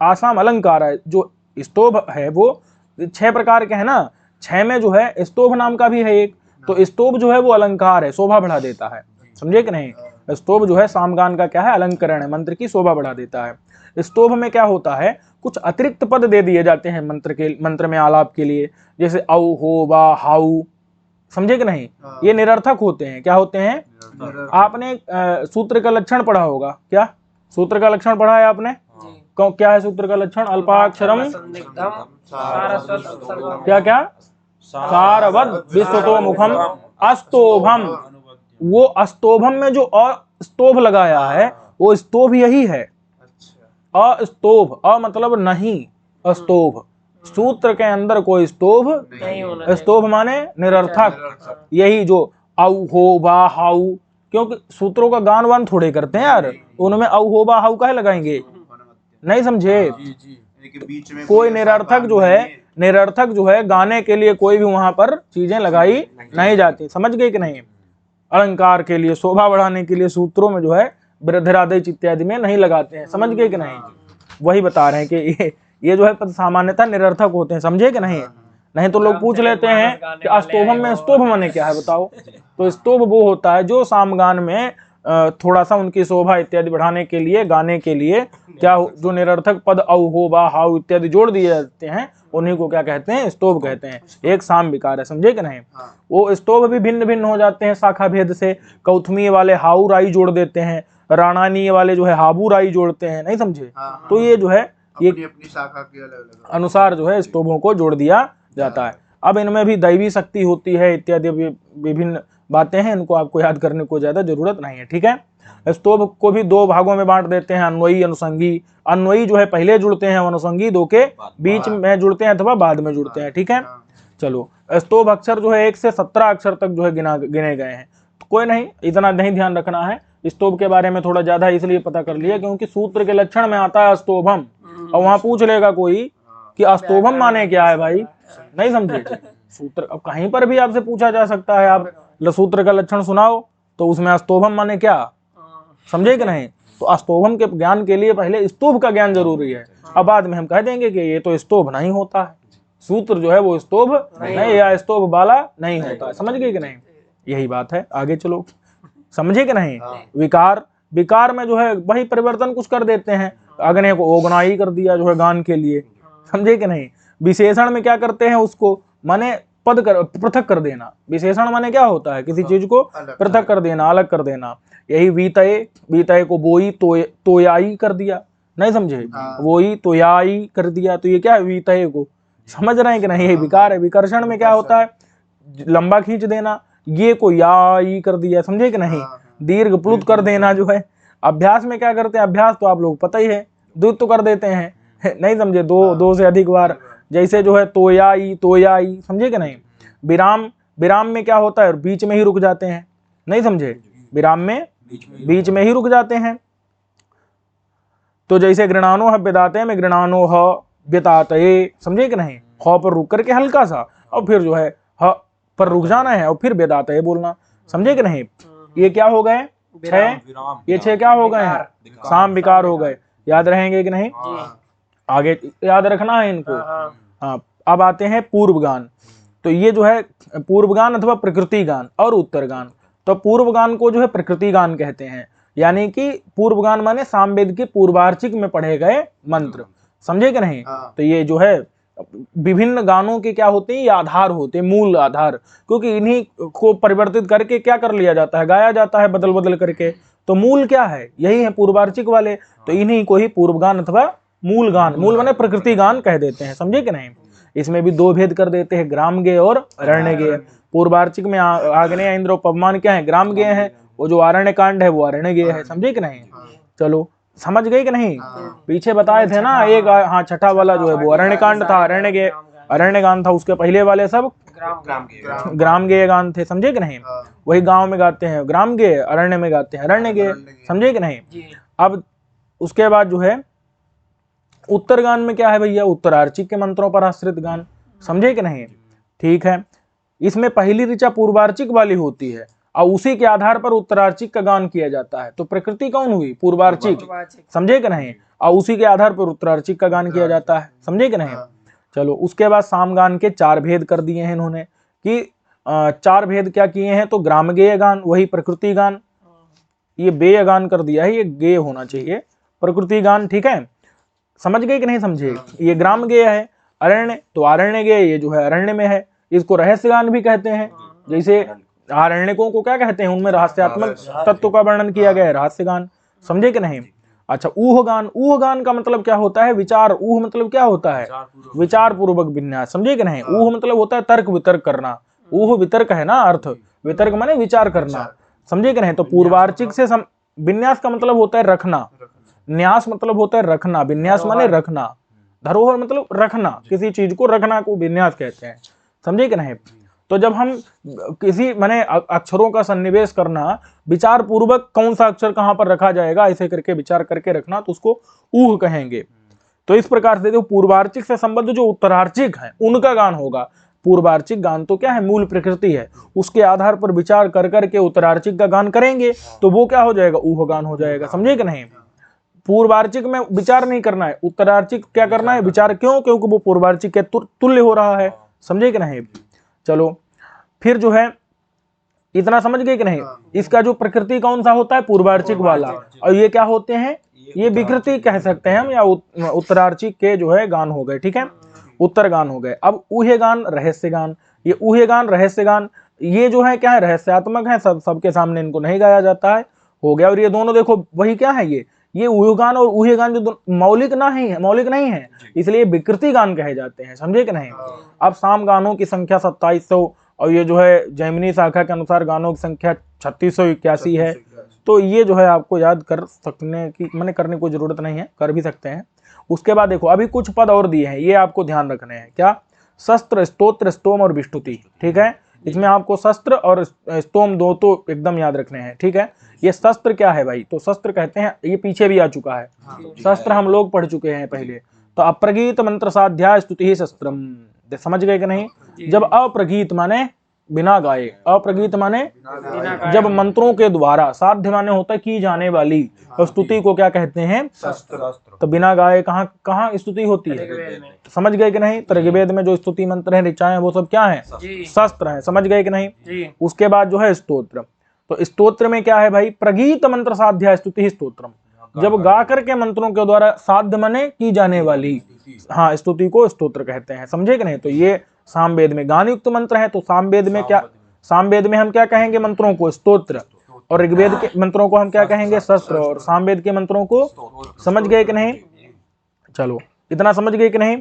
आसाम अलंकार है। जो स्तोभ है वो 6 प्रकार के हैं ना, 6 में जो है स्तोभ नाम का भी है एक। तो स्तोभ जो है वो अलंकार है, शोभा बढ़ा देता है। समझे कि नहीं? स्तोभ जो है सामगान का क्या है? अलंकरण है, मंत्र की शोभा बढ़ा देता है। स्तोभ में क्या होता है? कुछ अतिरिक्त पद दे दिए जाते हैं मंत्र में आलाप के लिए, जैसे औ हो वा हाउ। समझे कि नहीं? ये निरर्थक होते हैं। क्या होते हैं? आपने सूत्र का लक्षण पढ़ा होगा। क्या सूत्र का लक्षण पढ़ा है आपने? क्या है सूत्र का लक्षण? अल्पाक्षरम क्या सारवद विश्वतोमुखम अस्तोभम। वो अस्तोभम में जो स्तोभ लगाया है वो स्तोभ यही है। अस्तोभ, अ मतलब नहीं, अस्तोभ। सूत्र के अंदर कोई स्तोभ नहीं होना। स्तोभ माने निरर्थक। यही जो औ हो बा हाउ, क्योंकि सूत्रों का गान वान थोड़े करते हैं यार, उनमें औ हो बा हाउ काहे लगाएंगे? नहीं समझे? कोई निरर्थक जो है गाने के लिए कोई भी वहां पर चीजें लगाई नहीं जाती। समझ गए कि नहीं? अलंकार के लिए, शोभा बढ़ाने के लिए सूत्रों में जो है वृद्धिरादेश इत्यादि में नहीं लगाते हैं। समझ गए कि नहीं? वही बता रहे हैं कि ये जो है पद सामान्यतः निरर्थक होते हैं। समझे कि नहीं? नहीं तो लोग पूछ लेते हैं कि अस्तोभम में स्तोभ माने क्या है, बताओ। तो स्तोभ वो होता है जो सामगान में थोड़ा सा उनकी शोभा इत्यादि बढ़ाने के लिए, गाने के लिए क्या जो निरर्थक पद औ हो बा हाउ इत्यादि जोड़ दिए जाते हैं, उन्हीं को क्या कहते हैं? स्तोभ कहते हैं। एक साम विकार है। समझे कि नहीं? वो स्तोभ भी भिन्न भिन्न हो जाते हैं शाखा भेद से। कौथमी वाले हाउ राई जोड़ देते हैं, राणानीय वाले जो है हाबू राई जोड़ते हैं। नहीं समझे? तो ये जो है ये अपनी शाखा के अलग अनुसार जो है स्तोभों को जोड़ दिया जाता है। अब इनमें भी दैवी शक्ति होती है इत्यादि विभिन्न बातें हैं, इनको आपको याद करने को ज्यादा जरूरत नहीं है। ठीक है, स्तोभ को भी 2 भागों में बांट देते हैं, अन्वयी अनुसंगी। अन्वयी जो है पहले जुड़ते हैं, अनुसंगी 2 के बीच में जुड़ते हैं अथवा बाद में जुड़ते हैं। ठीक है, चलो। स्तोभ अक्षर जो है 1 से 17 अक्षर तक जो है गिने गए हैं। तो कोई नहीं, इतना नहीं ध्यान रखना है। स्तोभ के बारे में थोड़ा ज्यादा इसलिए पता कर लिया क्योंकि सूत्र के लक्षण में आता है अस्तोभम, और वहां पूछ लेगा कोई कि अस्तोभम माने क्या है भाई। नहीं समझे? सूत्र अब कहीं पर भी आपसे पूछा जा सकता है, आप सूत्र का लक्षण सुनाओ तो उसमें अस्तोभम माने क्या। समझे कि नहीं? तो अस्तोभम के ज्ञान के लिए पहले स्तोभ का ज्ञान जरूरी है। अब बाद में हम कह देंगे कि ये तो स्तोभ नहीं होता है, सूत्र जो है वो स्तोभ नहीं या स्तोभ वाला नहीं होता है। समझ गए कि नहीं? यही बात है। आगे चलो। समझे कि नहीं? विकार में जो है वही परिवर्तन कुछ कर देते हैं। अग्नि को ओगनाई कर दिया जो है गान के लिए। समझे कि नहीं? विशेषण में क्या करते हैं? उसको माने पृथक कर देना। विशेषण माने क्या होता है? किसी चीज को पृथक कर देना, अलग कर देना। यही वीतय को बोई तोयाई कर दिया। नहीं समझे? वोई तोयाई कर दिया, तो ये क्या है? वीतय को। समझ रहे हैं कि नहीं? यही विकार है। विकर्षण में क्या होता है? लंबा खींच देना। ये को याई कर दिया। समझे कि नहीं? दीर्घ प्लुत कर देना जो है। अभ्यास में क्या करते हैं? अभ्यास तो आप लोग पता ही है, द्वित तो कर देते हैं। नहीं समझे? दो से अधिक बार, जैसे जो है तोयाई। समझे कि नहीं? विराम में क्या होता है? बीच में ही रुक जाते हैं। नहीं समझे? विराम में बीच में ही रुक जाते हैं। तो जैसे गृणानो ह व्यदाते में गृणानो ह व्यतातये। समझे कि नहीं? ह पर रुक करके हल्का सा, और फिर जो है ह पर रुक जाना है और फिर व्यदातये बोलना। समझे कि नहीं? ये क्या हो गए? 6। ये 6 क्या हो गए हैं? साम विकार हो गए। याद रहेंगे कि नहीं? आगे याद रखना है इनको। हाँ, अब आते हैं पूर्व गान। तो ये जो है पूर्व गान अथवा प्रकृति गान और उत्तर गान। तो पूर्व गान को जो है प्रकृति गान कहते हैं, यानी कि पूर्व गान माने सामवेद के पूर्वार्चिक में पढ़े गए मंत्र, समझे कि नहीं। तो ये जो है विभिन्न गानों के क्या होते हैं, ये आधार होते हैं, मूल आधार, क्योंकि इन्हीं को परिवर्तित करके क्या कर लिया जाता है, गाया जाता है बदल बदल करके। तो मूल क्या है, यही है पूर्वार्चिक वाले, तो इन्हीं को ही पूर्व गान अथवा मूल गान, मूल माने प्रकृति गान कह देते हैं, समझे कि नहीं। इसमें भी दो भेद कर देते हैं, ग्राम गेय और अरण्य गेय। पूर्वार्चिक में आग्नेय, इंद्र, पवमान क्या है, ग्राम गेय है, वो जो आरण्य कांड है वो अरण्य गेय है, समझे कि नहीं। चलो समझ गए कि नहीं। पीछे बताए थे ना एक, हाँ छठा वाला जो है वो अरण्य कांड था, अरण्य गेय अरण्य गान था, उसके पहले वाले सब ग्राम गेय गान थे, समझे कि नहीं। वही गांव में गाते हैं ग्राम गेय, अरण्य में गाते हैं अरण्य गेय, समझे कि नहीं। अब उसके बाद जो है उत्तर गान में क्या है भैया, उत्तरार्चिक के मंत्रों पर आश्रित गान, समझे कि नहीं। ठीक है, इसमें पहली ऋचा पूर्वार्चिक वाली होती है और उसी के आधार पर उत्तरार्चिक का गान किया जाता है। तो प्रकृति कौन हुई, पूर्वार्चिक, समझे कि नहीं, और उसी के आधार पर उत्तरार्चिक का गान किया जाता है, समझे कि नहीं। चलो उसके बाद सामगान के 4 भेद कर दिए हैं इन्होंने, कि 4 भेद क्या किए हैं, तो ग्रामगेय गान वही प्रकृति गान, ये बेय गान कर दिया है, ये गेय होना चाहिए, प्रकृति गान, ठीक है, समझ गए कि नहीं समझे। ये ग्राम गेय है, अरण्य तो आरण्य गेय, ये जो है अरण्य में है, इसको रहस्य गान भी कहते हैं। जैसे आरण्यकों को क्या कहते हैं, उनमें रहस्यात्मक तत्व का वर्णन किया गया है, रहस्य गान, समझे कि नहीं। अच्छा ऊह गान, ऊह गान का मतलब क्या होता है, विचार, ऊह मतलब क्या होता है, विचार पूर्वक विन्यास, समझे कि नहीं। ऊह मतलब होता है तर्क वितर्क करना, ऊह वितर्क है ना अर्थ, वितर्क माने विचार करना, समझे कि नहीं। तो पूर्वार्चिक से विन्यास का मतलब होता है रखना, न्यास मतलब होता है रखना, विन्यास माने रखना, धरोहर मतलब रखना, किसी चीज को रखना को विन्यास कहते हैं, समझे कि नहीं। तो जब हम किसी माने अक्षरों का सन्निवेश करना, विचार पूर्वक कौन सा अक्षर कहां पर रखा जाएगा ऐसे करके विचार करके रखना, तो उसको ऊह कहेंगे। तो इस प्रकार से देखो पूर्वार्चिक से संबद्ध जो उत्तरार्चिक है उनका गान होगा। पूर्वार्चिक गान तो क्या है, मूल प्रकृति है, उसके आधार पर विचार कर करके उत्तरार्चिक का गान करेंगे तो वो क्या हो जाएगा, ऊह गान हो जाएगा, समझे कि नहीं। पूर्वार्चिक में विचार नहीं करना है, उत्तरार्चिक क्या करना है, विचार, क्यों, क्योंकि वो पूर्वार्चिक के तुल्य हो रहा है, समझे कि नहीं। चलो फिर जो है इतना समझ गए कि नहीं। इसका जो प्रकृति कौन सा होता है, पूर्वार्चिक वाला, और ये क्या होते हैं, ये विकृति कह सकते हैं हम, या उत्तरार्चिक के जो है गान हो गए, ठीक है, उत्तर गान हो गए। अब ऊहे गान, रहस्य गान, ये ऊहे गान रहस्य गान ये जो है क्या है, रहस्यात्मक है, सबके सामने इनको नहीं गाया जाता है, हो गया। और ये दोनों देखो वही क्या है, ये ऊहे गान और ऊहे गान जो मौलिक नहीं है, इसलिए विकृति गान कहे जाते हैं, समझे कि नहीं। अब साम गानों की संख्या 2700 और ये जो है जैमिनी शाखा के अनुसार गानों की संख्या 3681 है। तो ये जो है आपको याद कर सकने की मैंने करने की जरूरत नहीं है, कर भी सकते हैं। उसके बाद देखो अभी कुछ पद और दिए हैं, ये आपको ध्यान रखने हैं। क्या, शस्त्र, स्तोत्र, स्तोम और विष्टुति, ठीक है। इसमें आपको शस्त्र और स्तोम दो तो एकदम याद रखने हैं, ठीक है। ये शस्त्र क्या है भाई, तो शस्त्र कहते हैं, ये पीछे भी आ चुका है, शस्त्र हम लोग पढ़ चुके हैं पहले। तो अप्रगीत मंत्र साध्या स्तुति ही शस्त्रम, समझ गए कि नहीं। जब अप्रगीत माने बिना गाए, अप्रगीत माने जब मंत्रों के द्वारा, साध्य माने होता है की जाने वाली, और स्तुति को क्या कहते हैं, शस्त्र। तो बिना गाए कहाँ स्तुति होती है, समझ गए कि नहीं। तो ऋग्वेद में जो स्तुति मंत्र है, ऋचाएं, वो सब क्या है, शस्त्र है, समझ गए कि नहीं। उसके बाद जो है स्तोत्र, तो स्तोत्र में क्या है भाई, प्रगीत मंत्र साध्या स्तुति ही स्तोत्रम, जब गा करके मंत्रों के द्वारा, साध्य माने की जाने वाली, हाँ, स्तुति को स्तोत्र कहते हैं, समझे कि नहीं। तो ये सामवेद में गान युक्त मंत्र है, तो सामवेद में क्या, सामवेद में हम क्या कहेंगे, मंत्रों को स्तोत्र, और ऋग्वेद के मंत्रों को हम क्या कहेंगे, शस्त्र, और सामवेद के मंत्रों को, समझ गए कि नहीं। चलो इतना समझ गए कि नहीं,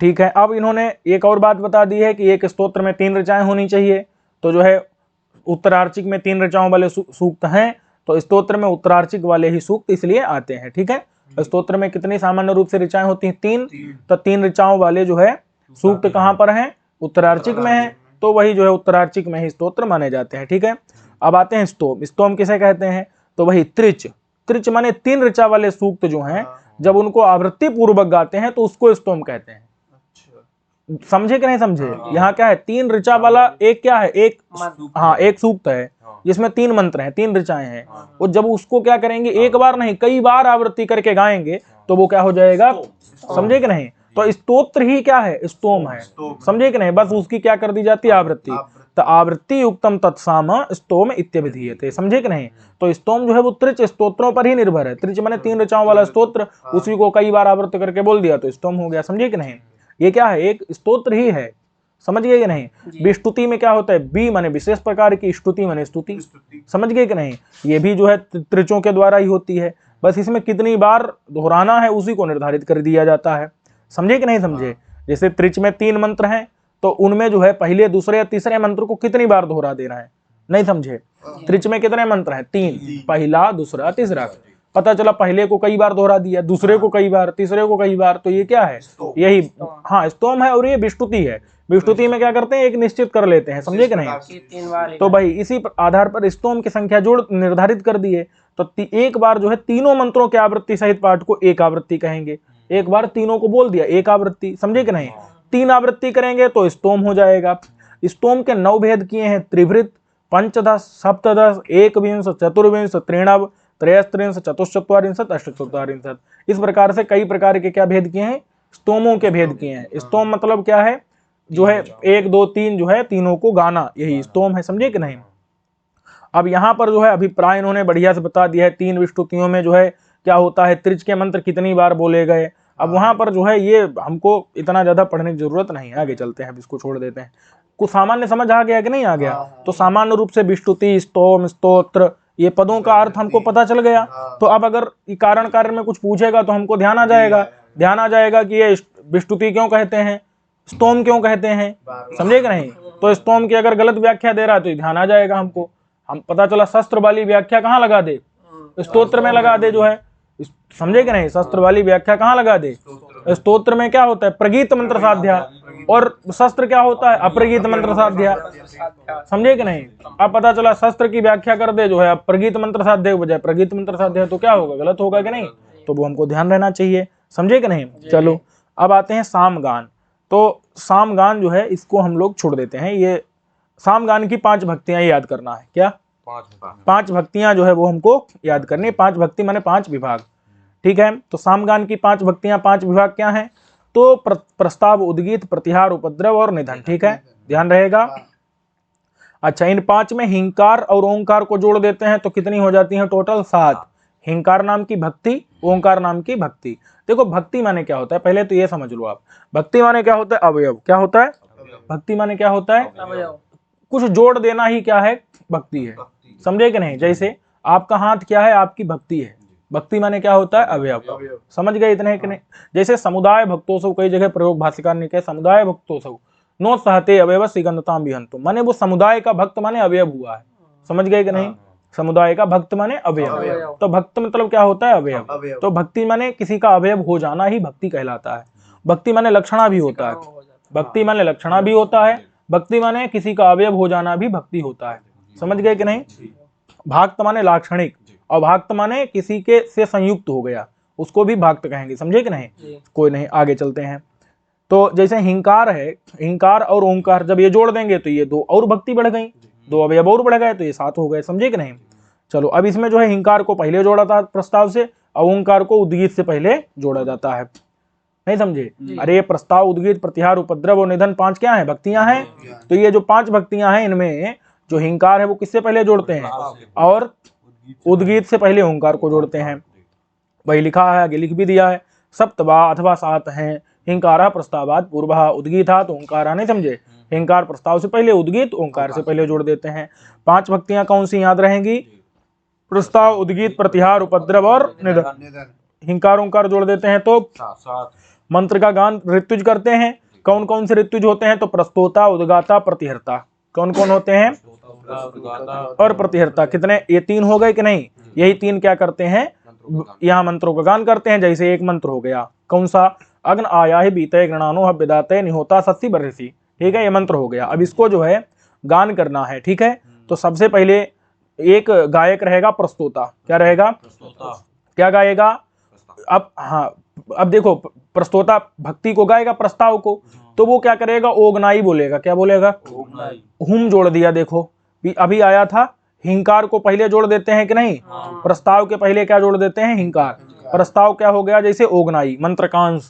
ठीक है। अब इन्होंने एक और बात बता दी है कि एक स्तोत्र में 3 ऋचाएं होनी चाहिए। तो जो है उत्तरार्चिक में 3 ऋचाओं वाले सूक्त हैं, तो स्तोत्र में उत्तरार्चिक वाले ही सूक्त इसलिए आते हैं, ठीक है। स्तोत्र में कितनी सामान्य रूप से ऋचाएं होती हैं, 3। तो 3 ऋचाओं वाले जो है सूक्त कहां पर हैं, उत्तरार्चिक में है, तो वही जो है उत्तरार्चिक में ही स्तोत्र माने जाते हैं, ठीक है। अब आते हैं स्तोम, स्तोम किसे कहते हैं, तो वही त्रिच, त्रिच माने 3 ऋचा वाले सूक्त जो हैं, जब उनको आवृत्ति पूर्वक गाते हैं तो उसको स्तोम कहते हैं, समझे कि नहीं समझे। यहाँ क्या है, 3 ऋचा वाला एक क्या है, एक, हाँ, एक सूक्त है जिसमें 3 मंत्र हैं, 3 ऋचाएं हैं, और जब उसको क्या करेंगे, एक बार नहीं कई बार आवृत्ति करके गाएंगे तो वो क्या हो जाएगा, समझे कि नहीं। तो स्तोत्र ही क्या है, स्तोम है, समझे कि नहीं। बस उसकी क्या कर दी जाती है, आवृत्ति। तो आवृत्ति युक्तम तत्साम स्तोम इत्यभिधीयते, समझे कि नहीं। तो स्तोम जो है वो त्रिच स्तोत्रों पर ही निर्भर है। त्रिच माने 3 ऋचाओं वाला स्तोत्र, उसी को कई बार आवृत्त करके बोल दिया तो स्तोम हो गया, समझे कि नहीं। ये क्या है, एक स्तोत्र ही है, समझ गए कि नहीं। विस्तुति में क्या होता है, बी माने विशेष प्रकार की, स्तुति माने स्तुति, समझ गए कि नहीं। ये भी जो है त्रिचों के द्वारा ही होती है, बस इसमें कितनी बार दोहराना है उसी को निर्धारित कर दिया जाता है, समझे कि नहीं समझे। जैसे त्रिच में 3 मंत्र हैं तो उनमें जो है पहले दूसरे या तीसरे मंत्र को कितनी बार दोहरा देना है, नहीं समझे। त्रिच में कितने मंत्र हैं, 3, पहला दूसरा तीसरा। पता चला पहले को कई बार दोहरा दिया, दूसरे को कई बार, तीसरे को कई बार, तो ये क्या है, यही हाँ स्तोम है। और ये विस्तुति है, विस्तुति में क्या करते हैं, एक निश्चित कर लेते हैं, समझे कि नहीं। 3 बार तो भाई इसी आधार पर स्तोम की संख्या जोड़ निर्धारित कर दिए। तो एक बार जो है तीनों मंत्रों के आवृत्ति सहित पाठ को एक आवृत्ति कहेंगे। एक बार तीनों को बोल दिया एक आवृत्ति, समझे कि नहीं। 3 आवृत्ति करेंगे तो स्तोम हो जाएगा। स्तोम के 9 भेद किए हैं, त्रिवृत, पंचदश, सप्तदश, एकविंश, चतुर्विंश, त्रिणव, त्रयस्त्रिंश, चतुश्चत्वारिंशत्, अष्टचत्वारिंशत्। इस प्रकार से कई प्रकार के क्या भेद किए हैं, स्तोमों के भेद किए हैं। स्तोम मतलब क्या है, जो है 1 2 3 जो है तीनों को गाना, यही स्तोम है, समझे कि नहीं। अब यहाँ पर जो है अभिप्राय इन्होंने बढ़िया से बता दिया है। 3 विस्तुतियों में जो है क्या होता है, त्रिच के मंत्र कितनी बार बोले गए। अब वहां पर जो है ये हमको इतना ज्यादा पढ़ने की जरूरत नहीं है, आगे चलते हैं, अब इसको छोड़ देते हैं। कुछ सामान्य समझ आ गया कि नहीं आ गया। तो सामान्य रूप से विस्तुति, स्तोम, स्तोत्र, ये पदों का अर्थ हमको पता चल गया। तो अब अगर कारण कार्य में कुछ पूछेगा तो हमको ध्यान आ जाएगा कि ये विस्तुति क्यों कहते हैं, स्तोम क्यों कहते हैं, समझे कि नहीं। तो स्तोम की अगर गलत व्याख्या दे रहा है तो ध्यान आ जाएगा हमको। हम पता चला शस्त्र वाली व्याख्या कहाँ लगा दे, स्तोत्र में लगा दे, जो है समझे कि नहीं। शस्त्र वाली व्याख्या कहाँ लगा दे, स्तोत्र में क्या होता है, प्रगीत मंत्र साध्या, और शस्त्र क्या होता है, अप्रगीत मंत्र साध्या, समझे कि नहीं। अब पता चला शस्त्र की व्याख्या कर दे जो है प्रगीत मंत्र साध्य के बजाय प्रगीत मंत्र साध्य, तो क्या होगा, गलत होगा कि नहीं। तो वो हमको ध्यान रहना चाहिए, समझे कि नहीं। चलो अब आते हैं सामगान। तो सामगान जो है इसको हम लोग छोड़ देते हैं। ये सामगान की 5 भक्तियां याद करना है, क्या 5 भक्तियां जो है वो हमको याद करनी है। 5 भक्ति माने 5 विभाग, ठीक है। तो सामगान की 5 भक्तियां, 5 विभाग क्या हैं, तो प्रस्ताव, उद्गीत, प्रतिहार, उपद्रव और निधन, ठीक है, ध्यान रहेगा। अच्छा, इन 5 में हिंकार और ओंकार को जोड़ देते हैं तो कितनी हो जाती है, टोटल 7। हिंकार नाम की भक्ति, ओंकार नाम की भक्ति। देखो भक्ति माने क्या होता है, पहले तो ये समझ लो आप। भक्ति माने क्या होता है, अवयव। क्या होता है, भक्ति माने क्या होता है, अवयव। कुछ जोड़ देना ही क्या है, भक्ति है, समझे कि नहीं। जैसे आपका हाथ क्या है, आपकी भक्ति है। भक्ति माने क्या होता है, अवयव। समझ गए इतने कि नहीं। जैसे समुदाय भक्तोत्सव, कई जगह प्रयोग भाष्यकार ने कहा समुदाय भक्तोत्सव नो सहते अवयव सिगंधताम विहंतु, माने वो समुदाय का भक्त माने अवयव हुआ है, समझ गए कि नहीं। समुदाय का भक्त माने अवयव। तो भक्त मतलब क्या होता है, अवयव। तो भक्ति माने किसी का अवयव हो जाना ही भक्ति कहलाता है। भक्ति माने लक्षणा भी होता है, भक्ति माने लक्षणा भी होता है, भक्ति माने किसी का अवयव हो जाना भी भक्ति होता है, समझ गए कि नहीं। भाक्त माने लाक्षणिक, और भाक्त माने किसी के से संयुक्त हो गया, उसको भी भाक्त कहेंगे, समझे कि नहीं। कोई नहीं, आगे चलते हैं। तो जैसे हिंकार है, हिंकार और ओंकार जब ये जोड़ देंगे तो ये 2 और भक्ति बढ़ गई, 2 अवयव और बढ़ गए तो ये 7 हो गए, समझे कि नहीं। चलो अब इसमें जो है हिंकार को पहले जोड़ा था प्रस्ताव से, और ओंकार को उद्गीत से पहले जोड़ा जाता है, नहीं समझे। अरे प्रस्ताव, उद्गीत, प्रतिहार, उपद्रव और निधन 5 क्या है, भक्तियां हैं। तो ये जो 5 भक्तियां हैं इनमें जो हिंकार है वो किससे पहले जोड़ते हैं, और उद्गीत से पहले ओंकार को जोड़ते हैं। वही लिखा है, आगे लिख भी दिया है, सप्तवा अथवा 7 हैं। हिंकारा प्रस्तावात पूर्वः उद्गीता तो ओंकारा, नहीं समझे। हिंकार प्रस्ताव से पहले, उद्गीत ओंकार से पहले जोड़ देते हैं। 5 भक्तियां कौन सी याद रहेंगी, प्रस्ताव, उद्गीत, प्रतिहार, उपद्रव और निधन। हिंकार ओंकार जोड़ देते हैं तो मंत्र का गान ऋतुज करते हैं। कौन कौन से ऋतुज होते हैं, तो प्रस्तोता, उद्गाता, प्रतिहर्ता। कौन कौन होते हैं, और प्रतिहर्ता। कितने, ये 3 हो गए कि नहीं। यही 3 क्या करते हैं, यहाँ मंत्रों का गान करते हैं। जैसे एक मंत्र हो गया कौन सा, अग्न आया ही बीते गणानो हव्यदाते निहोता सत्सी बरसी, ठीक है, ये मंत्र हो गया। अब इसको जो है गान करना है, ठीक है। तो सबसे पहले एक गायक रहेगा प्रस्तोता, क्या रहेगा, क्या गाएगा। अब हाँ, अब देखो प्रस्तोता भक्ति को गाएगा, प्रस्ताव को, तो वो क्या करेगा, ओगनाई बोलेगा। क्या बोलेगा, हुम जोड़ दिया। देखो अभी आया था, हिंकार को पहले जोड़ देते हैं कि नहीं, प्रस्ताव के पहले क्या जोड़ देते हैं, हिंकार। प्रस्ताव क्या हो गया, जैसे ओगनाई, मंत्रकांश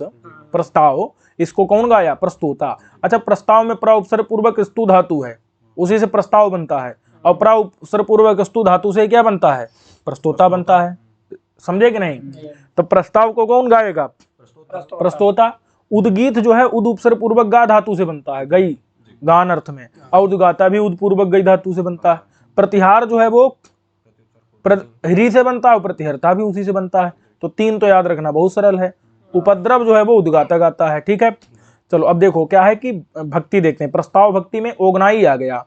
प्रस्ताव, इसको कौन गाया, प्रस्तोता। अच्छा, प्रस्ताव में प्र उपसर्ग पूर्वक स्तु धातु है, उसी से प्रस्ताव बनता है। और प्रा उपसर्ग पूर्वक स्तु धातु से क्या बनता है? प्रस्तोता बनता है। समझे कि नहीं? तो प्रस्ताव को कौन गाएगा? प्रस्तोता। उद्गीत जो है उद उपसर्ग पूर्वक गा धातु से बनता है, गई गान अर्थ में। और उद्गाता भी उद पूर्वक गई धातु से बनता है। प्रतिहार जो है वो ह्री से बनता है और प्रतिहर्ता भी उसी से बनता है। तो 3 तो याद रखना बहुत सरल है। उपद्रव जो है वो उद्गाता गाता है। ठीक है, चलो अब देखो क्या है कि भक्ति देखते हैं। प्रस्ताव भक्ति में ओगनाई आ गया।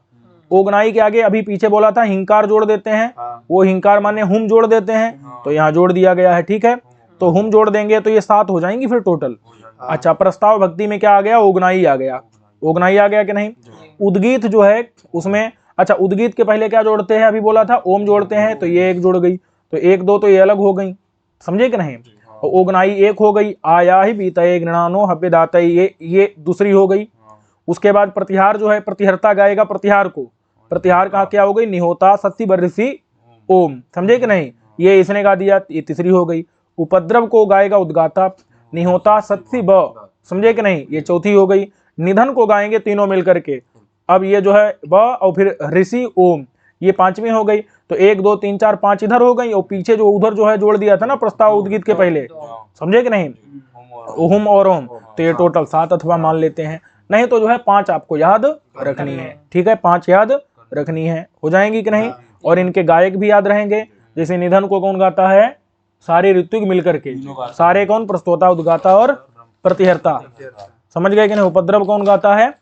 ओगनाई के आगे अभी पीछे बोला था हिंकार जोड़ देते हैं, वो हिंकार माने हुम जोड़ देते हैं, तो यहाँ जोड़ दिया गया है। ठीक है, तो हुम जोड़ देंगे तो ये 7 हो जाएंगी फिर टोटल। अच्छा, प्रस्ताव भक्ति में क्या आ गया? ओगनाई आ गया। ओगनाई आ गया कि नहीं? उद्गीत जो है उसमें, अच्छा उद्गीत के पहले क्या जोड़ते हैं? अभी बोला था ओम जोड़ते हैं, तो ये 1 जुड़ गई, तो 1 2 तो ये अलग हो गई। समझे कि नहीं? और ओगनाई 1 हो गई। आया ही बीतये गृणानो हव्य दातये, ये दूसरी हो गई। उसके बाद प्रतिहार जो है प्रतिहर्ता गाएगा प्रतिहार को। प्रतिहार कहा क्या हो गई? निहोता सत्सी बर्रिसी ओम। समझे कि नहीं? ये इसने गा दिया, ये तीसरी हो गई। उपद्रव को गाएगा उद्गाता, निहोता सत्सी ब। समझे कि नहीं? ये चौथी हो गई। निधन को गाएंगे तीनों मिलकर के। अब ये जो है ब और फिर ऋषि ओम, ये 5वीं हो गई। तो 1 2 3 4 5 इधर हो गई, और पीछे जो उधर जो है जोड़ दिया था ना प्रस्ताव उद्गीत के पहले। समझे कि नहीं? हुम और ओम, तो ये टोटल 7 अथवा मान लेते हैं। नहीं तो जो है 5 आपको याद रखनी है। ठीक है, 5 याद रखनी है, हो जाएंगी कि नहीं? और इनके गायक भी याद रहेंगे। जैसे निधन को कौन गाता है? सारे ऋत्विक मिलकर के। सारे कौन? प्रस्तोता, उद्गाता और प्रतिहर्ता। समझ गए कि नहीं? उपद्रव कौन गाता है?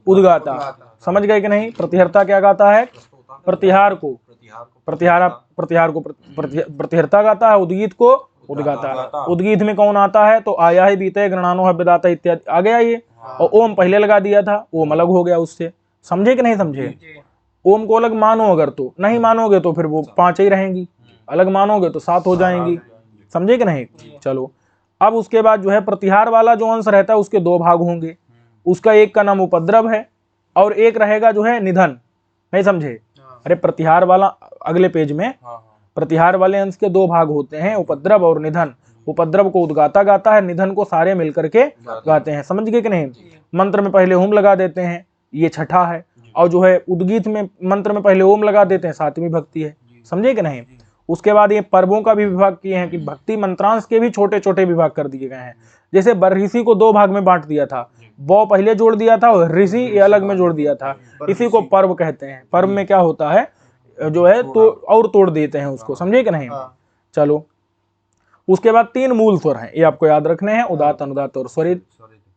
उद्गाता। समझ गए कि नहीं? प्रतिहर्ता क्या गाता है? प्रतिहार को। प्रतिहार को प्रतिहर्ता गाता है, उद्गीत को उद्गाता। उद्गीत में कौन आता है? तो आया ही बीते गृणानो हव्य दाता इत्यादि आ गया ये। और ओम पहले लगा दिया था, ओम अलग हो गया उससे। समझे कि नहीं समझे? ओम को अलग मानो, अगर तो नहीं मानोगे तो फिर वो 5 ही रहेंगी, अलग मानोगे तो 7 हो जाएंगी। समझे कि नहीं? चलो, अब उसके बाद जो है प्रतिहार वाला जो अंश रहता है उसके 2 भाग होंगे। उसका एक का नाम उपद्रव है और एक रहेगा जो है निधन। नहीं समझे? अरे प्रतिहार वाला अगले पेज में, प्रतिहार वाले अंश के 2 भाग होते हैं, उपद्रव और निधन। उपद्रव को उद्गाता गाता है, निधन को सारे मिलकर के गाते हैं। समझ गए कि नहीं? मंत्र में पहले हुम लगा देते हैं, ये छठा है। और जो है उद्गीत में मंत्र में पहले ओम लगा देते हैं, 7वीं भक्ति है। समझे कि नहीं? उसके बाद ये पर्वों का भी विभाग किए हैं कि भक्ति मंत्रांश के भी छोटे छोटे विभाग कर दिए गए हैं। जैसे बर्हिसी को 2 भाग में बांट दिया था, वो पहले जोड़ दिया था और ऋषि ये अलग में जोड़ दिया था। इसी को पर्व कहते हैं। पर्व में क्या होता है जो है तो और तोड़ देते हैं उसको। समझे कि नहीं? चलो, उसके बाद 3 मूल स्वर हैं, ये आपको याद रखने हैं, उदात्त, अनुदात्त और स्वरित।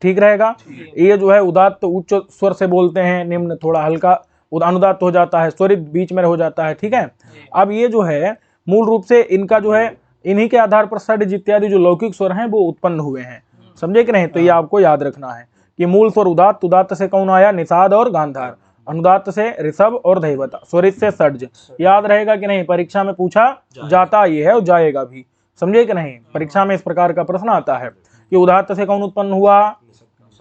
ठीक रहेगा? ये जो है उदात्त उच्च स्वर से बोलते हैं, निम्न थोड़ा हल्का अनुदात्त हो जाता है, स्वरित बीच में हो जाता है। ठीक है, अब ये जो है मूल रूप से इनका जो है इन्हीं के आधार पर षड्ज इत्यादि जो लौकिक स्वर हैं वो उत्पन्न हुए हैं। समझे कि नहीं? तो ये आपको याद रखना है कि मूल स्वर उदात्त, उदात्त से कौन आया? निषाद और गांधार, अनुदात्त से ऋषभ और दैवता, स्वरित से षड्ज। याद रहेगा कि नहीं? परीक्षा में पूछा जाता ये है और जाएगा भी। समझे कि नहीं? परीक्षा में इस प्रकार का प्रश्न आता है कि उदात्त से कौन उत्पन्न हुआ?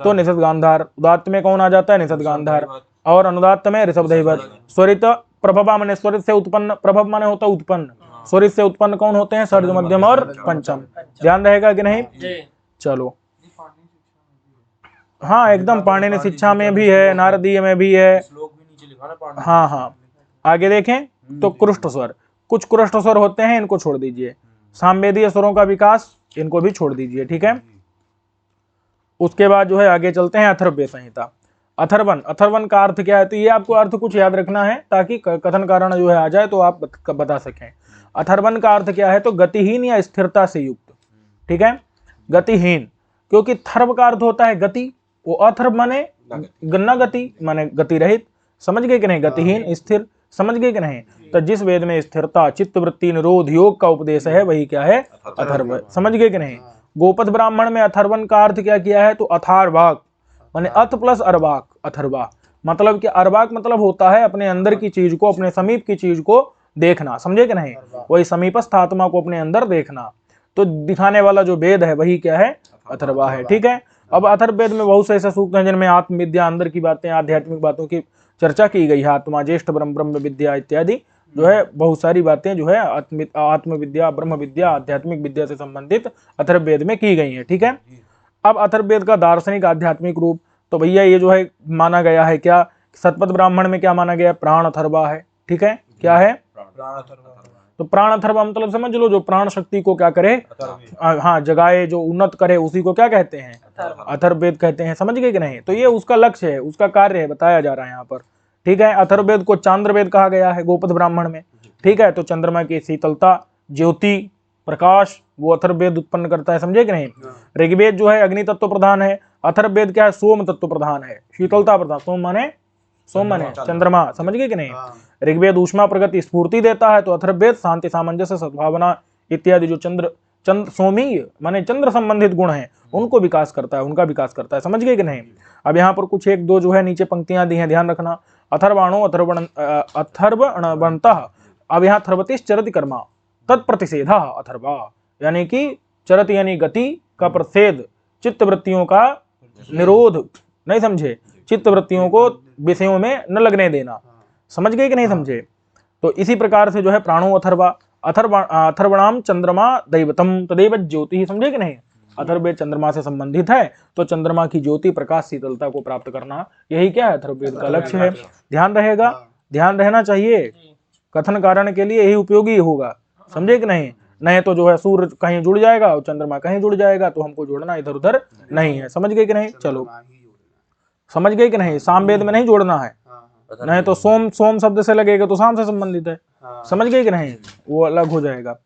तो निषद गांधार। उदात्त में कौन आ जाता है? निषद गांधार। और अनुदात्त में ऋषभ दैवत। स्वरित प्रभवा माने स्वरित से उत्पन्न, प्रभव माने होता उत्पन्न, स्वरित से उत्पन्न कौन होते हैं? षड्ज, मध्यम और पंचम। ध्यान रहेगा कि नहीं? चलो, हाँ एकदम पाणिनि शिक्षा में भी है, नारदीय में भी है। हाँ हाँ, आगे देखें तो कृष्ट स्वर, कुछ कृष्ट स्वर होते हैं, इनको छोड़ दीजिए। सामवेदीय स्वरों का विकास, इनको भी छोड़ दीजिए। ठीक है, उसके बाद जो है आगे चलते हैं अथर्ववेद संहिता। अथर्वन, अथर्वन का अर्थ क्या है? तो ये आपको अर्थ कुछ याद रखना है ताकि कथन कारण जो है आ जाए तो आप बता सकें। अथर्वन का अर्थ क्या है? तो गतिहीन या स्थिरता से युक्त। ठीक है, गतिहीन, क्योंकि थर्व का अर्थ होता है गति, वो अथर्व माने गन्ना गति माने गति रहित। समझ गए कि नहीं? गतिहीन, स्थिर। समझ गए कि नहीं? तो जिस वेद में स्थिरता, चित्तवृत्ति, निरोध, योग का उपदेश है वही क्या है? अथर्व। समझ गए कि नहीं? गोपद ब्राह्मण में अथर्वन का अर्थ क्या किया है? तो अथार्वाक माने अथ प्लस अर्वाक, अथर्वा। मतलब कि अर्वाक मतलब होता है अपने अंदर की चीज को, अपने समीप की चीज को देखना। समझे कि नहीं? वही समीपस्थ आत्मा को अपने अंदर देखना, तो दिखाने वाला जो वेद है वही क्या है? अथर्वा है। ठीक है, अब अथर्ववेद में बहुत से ऐसे सूक्त हैं जिनमें आत्मविद्या, अंदर की बातें, आध्यात्मिक बातों की चर्चा की गई है। आत्मा, ज्येष्ठ ब्रह्म, ब्रह्म विद्या इत्यादि जो है बहुत सारी बातें जो है आत्मविद्या, ब्रह्म विद्या, आध्यात्मिक विद्या से संबंधित अथर्ववेद में की गई है। ठीक है, अब अथर्ववेद का दार्शनिक आध्यात्मिक रूप, तो भैया ये जो है माना गया है क्या शतपथ ब्राह्मण में क्या माना गया? प्राण अथर्वा है, ठीक है। क्या है? तो प्राण अथर्वा मतलब समझ लो, जो प्राण शक्ति को क्या करे, हाँ जगाए, जो उन्नत करे, उसी को क्या कहते हैं? अथर्ववेद कहते हैं। समझ गए कि नहीं? तो ये उसका लक्ष्य है, उसका कार्य है, बताया जा रहा है यहाँ पर, ठीक है। अथर्ववेद को चांद्रवेद कहा गया है गोपद ब्राह्मण में, ठीक है। तो चंद्रमा की शीतलता, ज्योति, प्रकाश, वो अथर्ववेद उत्पन्न करता है। समझे कि नहीं? ऋग्वेद जो है अग्नि तत्व प्रधान है, अथर्ववेद क्या है? सोम तत्व प्रधान है, शीतलता प्रधान। सोम माने चंद्रमा। समझ गए कि नहीं? ऋग्वेद ऊष्मा प्रगति स्फूर्ति देता है, तो अथर्ववेद शांति सामंजस्य सद्भावना इत्यादि जो चंद्र सोमी माने चंद्र संबंधित गुण हैं उनको विकास करता है, उनका विकास करता है। समझ गए कि नहीं? अब यहाँ पर कुछ एक दो जो है नीचे पंक्तियां दी हैं, ध्यान रखना। अथर्वाणो अथर्वणतः, अब यहाँ थर्वतिश चरति कर्मा तत्प्रतिषेध अथर्वा, यानी कि चरत यानी गति का प्रतिषेध, चित्त वृत्तियों का निरोध, नहीं समझे? चित्त वृत्तियों को विषयों में न लगने देना। समझ गए कि नहीं समझे? तो इसी प्रकार से जो है प्राणो अथर्वा, अथर्वणाम चंद्रमा दैवतम तदेव ज्योति। समझे कि नहीं? अथर्ववेद चंद्रमा से संबंधित है, तो चंद्रमा की ज्योति, प्रकाश, शीतलता को प्राप्त करना, यही क्या है? अथर्ववेद का लक्ष्य है। ध्यान रहेगा, ध्यान रहना चाहिए, कथन कारण के लिए यही उपयोगी होगा। समझे कि नहीं? नहीं तो जो है सूर्य कहीं जुड़ जाएगा और चंद्रमा कहीं जुड़ जाएगा, तो हमको जोड़ना इधर उधर नहीं है। समझ गए कि नहीं? चलो, समझ गए कि नहीं? सामवेद में नहीं जोड़ना है, नहीं तो सोम शब्द से लगेगा तो शाम से संबंधित है। समझ गए कि नहीं? वो अलग हो जाएगा।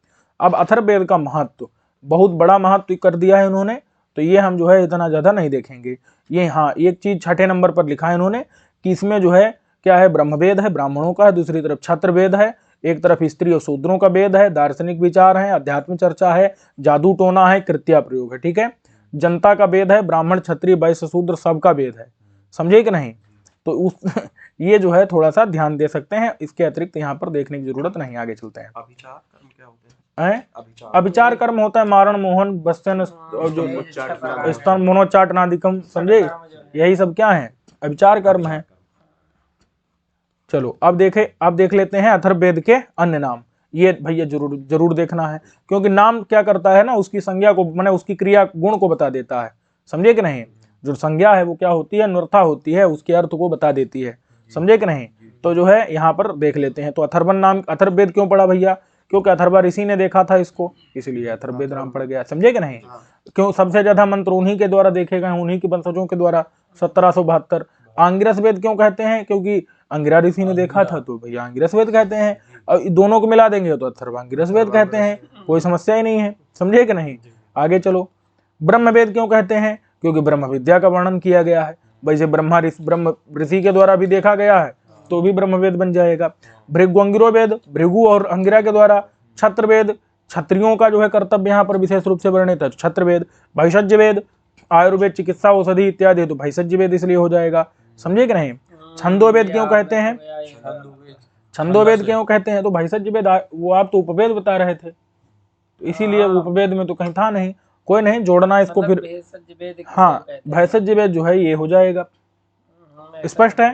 अब अथर्ववेद का महत्व, बहुत बड़ा महत्व कर दिया है इन्होंने, तो ये हम जो है इतना ज्यादा नहीं देखेंगे। ये हाँ, एक चीज 6ठे नंबर पर लिखा है इन्होंने कि इसमें जो है क्या है? ब्रह्मवेद है, ब्राह्मणों का है, दूसरी तरफ क्षत्रवेद है, एक तरफ स्त्री और शूद्रों का वेद है, दार्शनिक विचार है, अध्यात्म चर्चा है, जादू टोना है, कृत्या प्रयोग है, ठीक है। जनता का वेद है, ब्राह्मण क्षत्रिय वैश्य शूद्र सबका वेद है। समझे कि नहीं? तो उस ये जो है थोड़ा सा ध्यान दे सकते हैं, इसके अतिरिक्त यहाँ पर देखने की जरूरत नहीं। आगे चलते हैं। अभिचार कर्म क्या होते हैं? अभिचार कर्म होता है मारण मोहन बस्सन और जो स्तन मनोचाटनादिकम, समझे? यही सब क्या है? अभिचार कर्म है। चलो अब देख लेते हैं अथर्ववेद के अन्य नाम। ये भैया जरूर देखना है, क्योंकि नाम क्या करता है ना, उसकी संज्ञा को माने उसकी क्रिया गुण को बता देता है। समझे कि नहीं? जो संज्ञा है वो क्या होती है? नृता होती है, उसके अर्थ को बता देती है। समझे कि नहीं? तो जो है यहाँ पर देख लेते हैं। तो अथर्वन नाम अथर्ववेद क्यों पड़ा भैया? क्योंकि अथर्वा ऋषि ने देखा था इसको, इसलिए अथर्ववेद नाम पड़ गया। समझे कि नहीं? क्यों? सबसे ज्यादा मंत्र उन्हीं के द्वारा देखे गए, उन्हीं के वंशजों के द्वारा। 1772 आंगिरस वेद क्यों कहते हैं? क्योंकि अंगिरा ऋषि ने देखा था, तो भैया अंगिरस वेद कहते हैं। और दोनों को मिला देंगे तो अथर्वांगिरस वेद कहते हैं, कोई समस्या ही नहीं है। समझे कि नहीं? आगे चलो। ब्रह्मवेद क्यों कहते हैं? क्योंकि ब्रह्म विद्या का वर्णन किया गया है। वैसे ब्रह्म ऋषि के द्वारा भी देखा गया है, तो भी ब्रह्मवेद बन जाएगा। भृगु वेद, भृगु और अंगिरा के द्वारा। क्षत्रवेद, क्षत्रियों का जो है कर्तव्य यहाँ पर विशेष रूप से वर्णित है, क्षत्रवेद। भैषज्य वेद, आयुर्वेद, चिकित्सा, औषधि इत्यादि, तो भैषज्य वेद इसलिए हो जाएगा। समझे कि नहीं? छंदोवेद क्यों कहते हैं? छंदोवेद क्यों कहते हैं? तो भैषज्य वेद, वो आप तो उपवेद बता रहे थे, तो इसीलिए उपवेद में तो कहीं था नहीं। कोई नहीं, जोड़ना इसको फिर। हाँ, भैषज्य वेद जो है ये हो जाएगा। स्पष्ट है?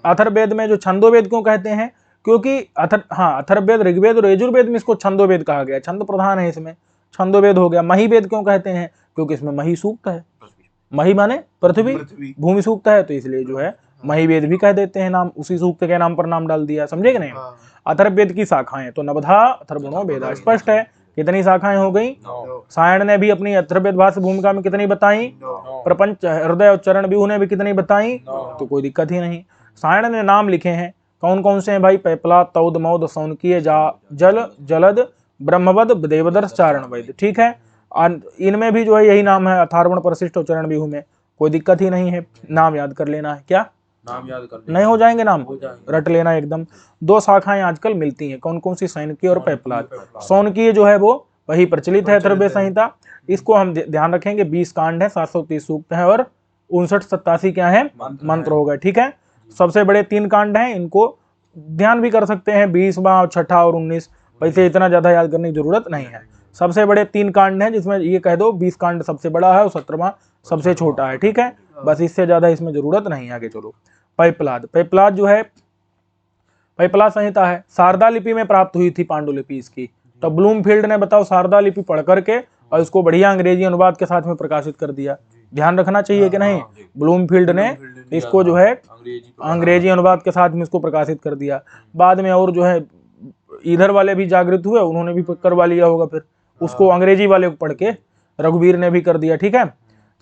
अथर्ववेद में जो छंदोवेद क्यों कहते हैं? क्योंकि अथर्ववेद, ऋग्वेद और यजुर्वेद में इसको छंदोवेद कहा गया, छंद प्रधान है इसमें, छंदोवेद हो गया। महीवेद क्यों कहते हैं? क्योंकि इसमें मही सूक्त है, मही माने पृथ्वी, भूमि सूक्त है, तो इसलिए जो है महीवेद भी कह देते हैं नाम, उसी सूक्त के नाम पर नाम डाल दिया। समझे कि नहीं? अथर्ववेद की शाखाएं तो नवधा अथर्वणो वेदा। स्पष्ट है? कितनी शाखाएं हो गई? सायण ने भी अपनी अथर्ववेद भाष्य भूमिका में कितनी बताई? प्रपंच, हृदय, उच्चारण भी उन्हें भी कितनी बताई? तो कोई दिक्कत ही नहीं। सायण ने नाम लिखे हैं, कौन कौन से हैं भाई? पैपला, तौद, मौद, सौनकीय, जल, जलद, ब्रह्मवद, देवदर्श, चारण वैद। ठीक है, इनमें भी जो है यही नाम है, अथर्वण, परिशिष्ट, उच्चारण व्यूह में। कोई दिक्कत ही नहीं है, नाम याद कर लेना है। क्या नाम याद कर नहीं हो जाएंगे? नाम रट लेना एकदम। दो शाखाएं आजकल मिलती हैं, कौन कौन सी? सैनकीय और पैपलाद। सौनकीय जो है वो वही प्रचलित है, अथर्ववेद संहिता। इसको हम ध्यान रखेंगे, 20 कांड है, 730 सूक्त है और 59-87 क्या है? मंत्र हो गए। ठीक है, सबसे बड़े 3 कांड हैं, इनको ध्यान भी कर सकते हैं, 20वां, 6ठा और 19। वैसे इतना ज्यादा याद करने की जरूरत नहीं है। सबसे बड़े 3 कांड हैं, जिसमें ये कह दो 20 कांड सबसे बड़ा है और 17वां सबसे छोटा है। ठीक है, बस इससे ज्यादा इसमें जरूरत नहीं। आगे चलो। पैपलाद, पैपलाद जो है पैपलाद संहिता है, शारदा लिपि में प्राप्त हुई थी पांडुलिपि इसकी। तो ब्लूमफील्ड ने बताओ शारदा लिपि पढ़ करके और इसको बढ़िया अंग्रेजी अनुवाद के साथ में प्रकाशित कर दिया। ध्यान रखना चाहिए कि नहीं। ब्लूमफील्ड ने इसको जो है अंग्रेजी अनुवाद के साथ में इसको प्रकाशित कर दिया। बाद में और जो है इधर वाले भी जागृत हुए, उन्होंने भी करवा लिया होगा, फिर उसको अंग्रेजी वाले को पढ़ के रघुवीर ने भी कर दिया। ठीक है,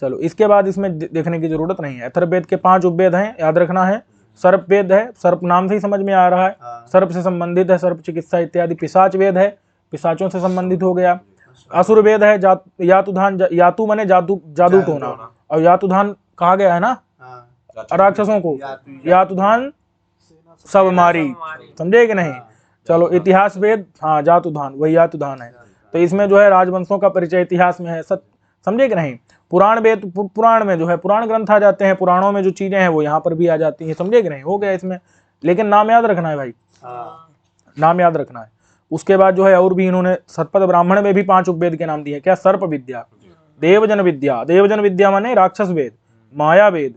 चलो इसके बाद इसमें देखने की जरूरत नहीं है। अथर्ववेद के 5 उपवेद हैं, याद रखना है। सर्प वेद है, सर्प नाम से ही समझ में आ रहा है, सर्प से संबंधित है, सर्प चिकित्सा इत्यादि। पिशाच वेद है, पिशाचों से संबंधित हो गया। असुर वेद है, यातुधान, यातु माने जादू टोना, और यातुधान कहा गया है ना राक्षसों को, यातुधान सब मारी, समझे कि नहीं। चलो इतिहास वेद, हाँ जातुधान, वही यातुधान है। तो इसमें जो है राजवंशों का परिचय इतिहास में है, समझे कि नहीं। पुराण वेद, पुराण में जो है पुराण ग्रंथ आ जाते हैं, पुराणों में जो चीजें हैं वो यहाँ पर भी आ जाती हैं, समझे कि नहीं। हो गया इसमें, लेकिन नाम याद रखना है भाई, नाम याद रखना है। उसके बाद जो है और भी इन्होंने सतपथ ब्राह्मण में भी 5 उपवेद के नाम दिए। क्या? सर्प विद्या, देवजन विद्या, देवजन विद्या माने राक्षस वेद, माया वेद,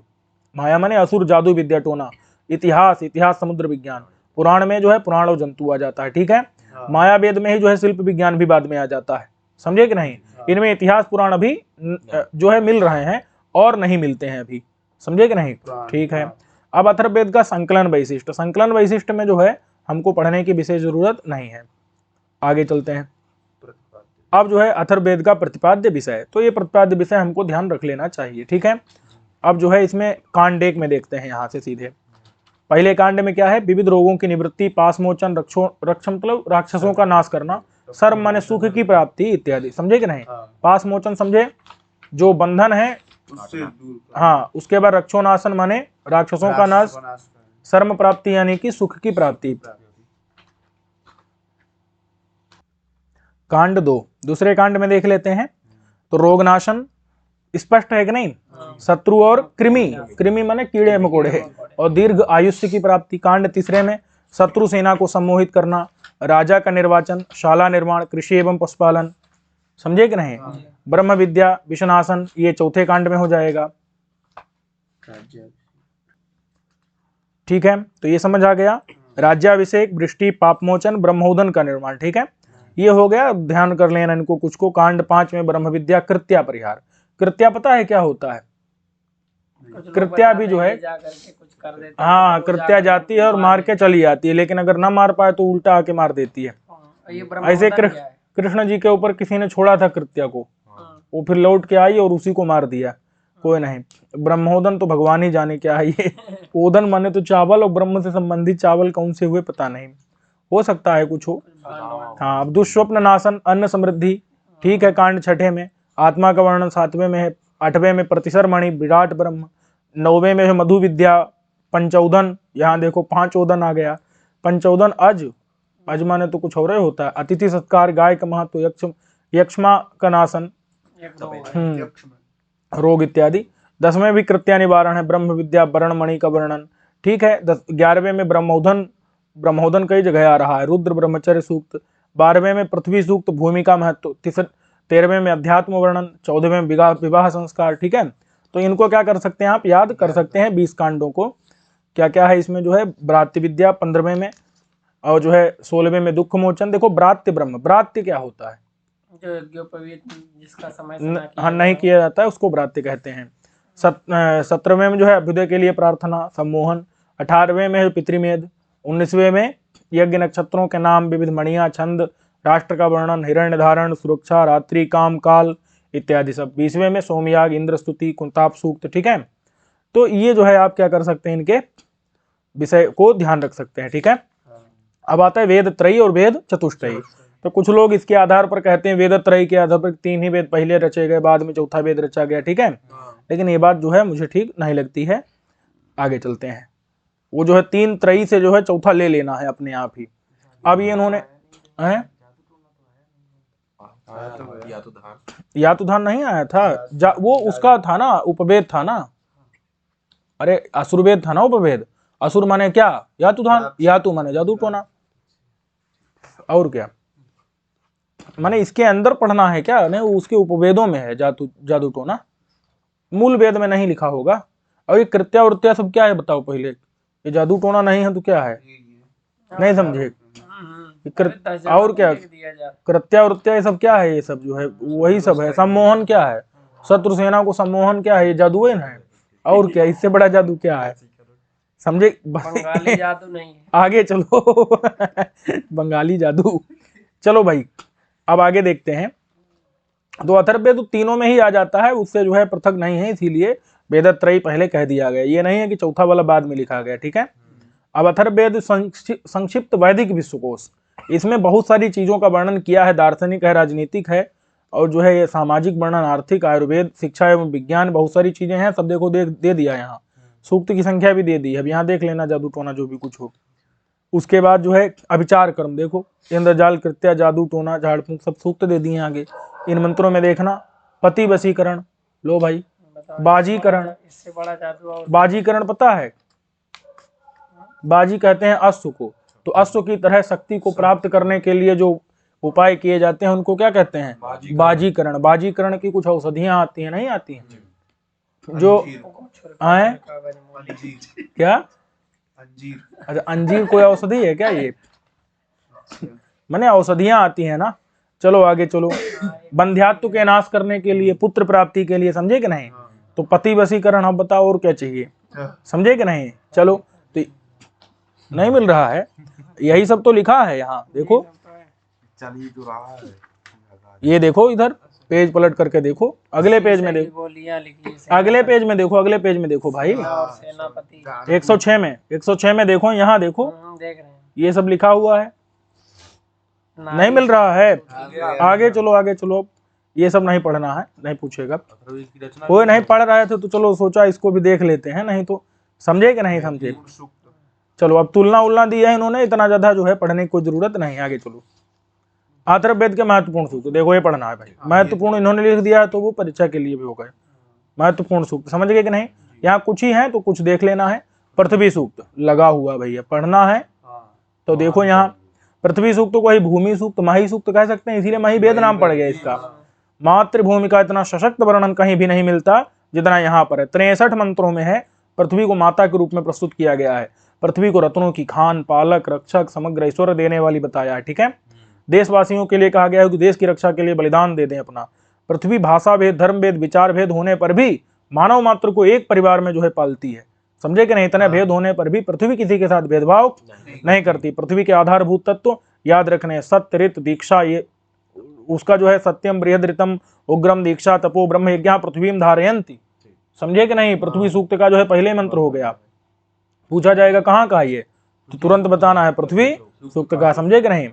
माया माने असुर जादू विद्या टोना, इतिहास, इतिहास समुद्र विज्ञान, पुराण में जो है पुराण और जंतु आ जाता है। ठीक है, माया वेद में ही जो है शिल्प विज्ञान भी बाद में आ जाता है, समझे कि नहीं। इनमें इतिहास पुराण अभी जो है मिल रहे हैं और नहीं मिलते हैं अभी, समझे कि नहीं। ठीक है, अब अथर्ववेद का संकलन वैशिष्ट, संकलन वैशिष्ट में जो है हमको पढ़ने की विशेष जरूरत नहीं है, आगे चलते हैं। अब जो है अथर्ववेद का प्रतिपाद्य विषय, तो ये प्रतिपाद्य विषय हमको ध्यान रख लेना चाहिए। ठीक है, अब जो है इसमें कांड 1 में देखते हैं, यहाँ से सीधे पहले कांड में क्या है, विविध रोगों की निवृत्ति, पासमोचन, रक्षण मतलब राक्षसों का नाश करना, सर्व माने सुख की प्राप्ति इत्यादि, समझे कि नहीं। पासमोचन समझे, जो बंधन है हाँ, उसके बाद रक्षोनाशन माने राक्षसों का नाश, सर्म प्राप्ति यानी कि सुख की प्राप्ति। कांड 2, दूसरे कांड में देख लेते हैं। तो रोगनाशन स्पष्ट है कि नहीं, शत्रु और कृमि, कृमि माने कीड़े मकोड़े, और दीर्घ आयुष्य की प्राप्ति। कांड 3 में शत्रु सेना को सम्मोहित करना, राजा का निर्वाचन, शाला निर्माण, कृषि एवं पशुपालन, समझे कि नहीं। ब्रह्म विद्या, विषनाशन, ये 4थे कांड में हो जाएगा। ठीक है, तो ये समझ आ गया। राज्याभिषेक, वृष्टि, पापमोचन, ब्रह्मोदन का निर्माण। ठीक है, ये हो गया, ध्यान कर लेना इनको कुछ को। कांड 5 में ब्रह्म विद्या, कृत्या परिहार। कृत्या पता है क्या होता है? कृत्या भी जो है हाँ, कृत्या जाती है और मार के चली जाती है, लेकिन अगर ना मार पाए तो उल्टा आके मार देती है। ऐसे कृष्ण जी के ऊपर किसी ने छोड़ा था कृत्या को, वो फिर लौट के आई और उसी को मार दिया। कोई नहीं, ब्रह्मोदन तो भगवान ही जाने क्या है ये। ओदन माने तो चावल, और ब्रह्म से संबंधित चावल कौन से हुए पता नहीं, हो सकता है कुछ हो। हाँ, अब दुष्स्वप्न नाशन, अन्न समृद्धि। ठीक है, कांड 6 में। आत्मा का वर्णन 7वें में है। 8वें में प्रतिसर मणि, विराट ब्रह्म। 9वें में है मधु विद्या, पंचौदन, यहाँ देखो 5 ओदन आ गया। पंचौदन अज, अज माने तो कुछ और ही होता है। अतिथि सत्कार, गाय का महत्व, यक्ष्मा का नाशन, रोग इत्यादि। 10वें भी कृत्या निवारण है, ब्रह्म विद्या, वर्ण मणि का वर्णन। ठीक है, 11वें में ब्रह्मोदन, ब्रह्मोदन कई जगह आ रहा है, रुद्र ब्रह्मचर्य सूक्त। 12वें में पृथ्वी सूक्त, भूमि का महत्व। 13वें में अध्यात्म वर्णन। 14वें में विवाह संस्कार। ठीक है, तो इनको क्या कर सकते हैं आप, याद कर सकते हैं 20 कांडों को। क्या क्या है इसमें जो है, ब्रात्य विद्या 15वें में, और जो है 16वें में दुख मोचन। देखो ब्रात्य ब्रह्म, ब्रात्य क्या होता है, जो यज्ञोपवीत जिसका समय हाँ नहीं किया जाता है उसको ब्रात्य कहते हैं। 17वें में जो है अभ्युदय के लिए प्रार्थना, सम्मोहन। 18वें में है पितृमेध। 19वें में यज्ञ नक्षत्रों के नाम, विविध मणियां, छंद, राष्ट्र का वर्णन, हिरण्य धारण, सुरक्षा, रात्रि, काम, काल इत्यादि सब। 20वें में सोमयाग, इंद्र स्तुति, कुंताप सूक्त। ठीक है, तो ये जो है आप क्या कर सकते हैं, इनके विषय को ध्यान रख सकते हैं। ठीक है, अब आता है वेद त्रयी और वेद चतुष्टयी। तो कुछ लोग इसके आधार पर कहते हैं वेद त्रयी के आधार पर 3 ही वेद पहले रचे गए, बाद में 4था वेद रचा गया। ठीक है, लेकिन ये बात जो है मुझे ठीक नहीं लगती है। आगे चलते हैं, वो जो है 3 त्रयी से जो है 4था ले लेना है अपने आप ही। अब ये इन्होंने यातुधान नहीं आया था, वो उसका था ना, उपवेद था ना। अरे असुरवेद था ना उपवेद। असुर माने क्या, यातुधान, यातु माने जादू टोना, और क्या माने इसके अंदर पढ़ना है क्या, नहीं उसके उपवेदों में है जादू टोना, मूल वेद में नहीं लिखा होगा। और ये कृत्या वृत्या सब क्या है बताओ पहले, ये जादू टोना नहीं है तो क्या है, नहीं समझे। और क्या कृत्या वृत्या ये सब क्या है, ये सब जो है वही सब है। सम्मोहन क्या है, शत्रु सेना को सम्मोहन क्या है, ये जादू है ना, और क्या, इससे बड़ा जादू क्या है, समझे। बंगाली जादू नहीं है। आगे चलो बंगाली जादू। चलो भाई अब आगे देखते हैं। तो अथर्ववेद तो तीनों में ही आ जाता है, उससे जो है पृथक नहीं है, इसीलिए वेदत्रयी पहले कह दिया गया, ये नहीं है कि चौथा वाला बाद में लिखा गया, ठीक है। अब अथर्ववेद संक्षिप्त वैदिक विश्वकोश, इसमें बहुत सारी चीजों का वर्णन किया है, दार्शनिक है, राजनीतिक है, और जो है ये सामाजिक वर्णन, आर्थिक, आयुर्वेद, शिक्षा एवं विज्ञान, बहुत सारी चीजें हैं, सब देखो दे दिया यहाँ, सूक्त की संख्या भी दे दी है, अब यहाँ देख लेना जादू टोना जो भी कुछ हो। उसके बाद जो है अभिचार कर्म, देखो इंद्रजाल, कृत्या, जादू टोना, झाड़ फूंक, सब सूक्त दे दिए आगे। इन मंत्रों में देखना पति वशीकरण, लो भाई, बाजीकरण, इससे बड़ा जादू और बाजीकरण पता है, बाजी कहते हैं अश्व को, तो अश्व की तरह शक्ति को प्राप्त करने के लिए जो उपाय किए जाते हैं उनको क्या कहते हैं, बाजीकरण। बाजीकरण की कुछ औषधियां आती हैं, नहीं आती हैं जो आए क्या, अंजीर। अच्छा अंजीर कोई औषधि है क्या, ये माने औषधियां आती हैं ना। चलो आगे चलो, बंध्यात्व के नाश करने के लिए, पुत्र प्राप्ति के लिए, समझे कि नहीं। तो पति वशीकरण, अब बताओ और क्या चाहिए, समझे कि नहीं। चलो तो नहीं मिल रहा है, यही सब तो लिखा है यहाँ, देखो चल ही तो रहा है। ये देखो, इधर पेज पलट करके देखो, अगले पेज में देखो, गोलियां लिखी, अगले पेज में देखो, अगले पेज में देखो भाई, और सेनापति 106 में, 106 में देखो, यहाँ देखो, देख रहे हैं। ये सब लिखा हुआ है, नहीं मिल रहा है। आगे चलो, आगे चलो, ये सब नहीं पढ़ना है, नहीं पूछेगा कोई, नहीं पढ़ रहे थे तो चलो सोचा इसको भी देख लेते हैं, नहीं तो समझे कि नहीं समझे। चलो अब तुलना उलना दी है इन्होंने, इतना ज्यादा जो है पढ़ने की कोई जरूरत नहीं। आगे चलो, अथर्ववेद के महत्वपूर्ण सूक्त, देखो ये पढ़ना है भाई, महत्वपूर्ण इन्होंने लिख दिया है तो वो परीक्षा के लिए भी हो गए। महत्वपूर्ण सूक्त समझ गए कि नहीं, यहाँ कुछ ही है तो कुछ देख लेना है। पृथ्वी सूक्त लगा हुआ भैया, पढ़ना है तो देखो यहाँ पृथ्वी सूक्त को ही भूमि सूक्त, माही सूक्त कह सकते हैं, इसीलिए माही वेद नाम पड़ गया इसका। मातृभूमि का इतना सशक्त वर्णन कहीं भी नहीं मिलता जितना यहाँ पर है। 63 मंत्रों में है, पृथ्वी को माता के रूप में प्रस्तुत किया गया है। पृथ्वी को रत्नों की खान, पालक, रक्षक, समग्र ऐश्वर्य देने वाली बताया है, ठीक है। देशवासियों के लिए कहा गया है कि देश की रक्षा के लिए बलिदान दे दें अपना। पृथ्वी भाषा भेद, धर्म भेद, विचार भेद होने पर भी मानव मात्र को एक परिवार में जो है पालती है, समझे कि नहीं। इतने भेद होने पर भी पृथ्वी किसी के साथ भेदभाव नहीं करती। पृथ्वी के आधारभूत तत्व याद रखने, सत्य, रित, दीक्षा, ये उसका जो है सत्यम, बृहद्रितम, उग्रम, दीक्षा, तपो, ब्रह्म यज्ञ पृथ्वी धारयंती, समझे कि नहीं। पृथ्वी सूक्त का जो है पहले मंत्र हो गया। पूछा जाएगा कहाँ का ये, तो तुरंत बताना है पृथ्वी सूक्त का, समझे कि नहीं।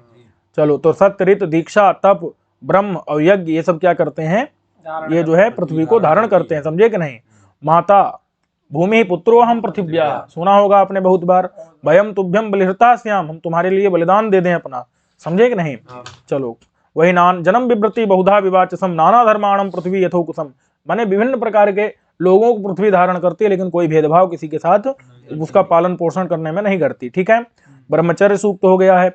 चलो तो सत्य, रित, दीक्षा, तप, ब्रह्म और यज्ञ, ये सब क्या करते हैं, ये जो है पृथ्वी को धारण करते हैं, समझे कि नहीं। माता भूमि पुत्रो हम पृथिव्या, सुना होगा आपने बहुत बार। भयम तुभ्यम बलिहृता श्याम, हम तुम्हारे लिए बलिदान दे दें अपना, समझे कि नहीं। चलो वही नान जन्म विवृति बहुधा विवाचसम नाना धर्माणम पृथ्वी यथोकुसम, माने विभिन्न प्रकार के लोगों को पृथ्वी धारण करती है, लेकिन कोई भेदभाव किसी के साथ उसका पालन पोषण करने में नहीं करती, ठीक है। ब्रह्मचर्य सूक्त हो गया है,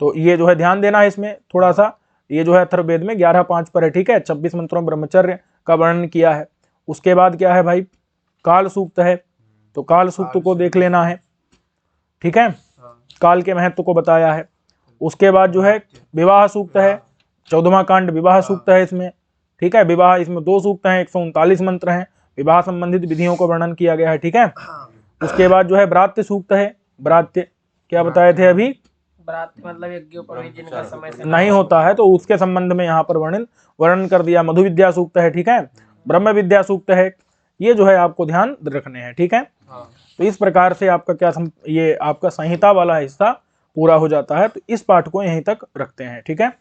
तो ये जो है ध्यान देना है इसमें थोड़ा सा। ये जो है अथर्ववेद में 11.5 पर है, ठीक है। 26 मंत्रों में ब्रह्मचर्य का वर्णन किया है। उसके बाद क्या है भाई, काल सूक्त है, तो काल सूक्त को देख लेना है, ठीक है। काल के महत्व को बताया है। उसके बाद जो है विवाह सूक्त है, 14वां कांड विवाह सूक्त है इसमें, ठीक है। विवाह इसमें 2 सूक्त हैं, 139 मंत्र हैं, विवाह संबंधित विधियों को वर्णन किया गया है, ठीक है। उसके बाद जो है ब्रात्य सूक्त है। ब्रात्य क्या बताए थे अभी, मतलब यज्ञोपवीत जिनका समय से नहीं होता है तो उसके संबंध में यहाँ पर वर्णन कर दिया। मधु विद्या सूक्त है, ठीक है। ब्रह्म विद्या सूक्त है, ये जो है आपको ध्यान रखने हैं, ठीक है। तो इस प्रकार से आपका क्या ये आपका संहिता वाला हिस्सा पूरा हो जाता है। तो इस पाठ को यहीं तक रखते हैं, ठीक है।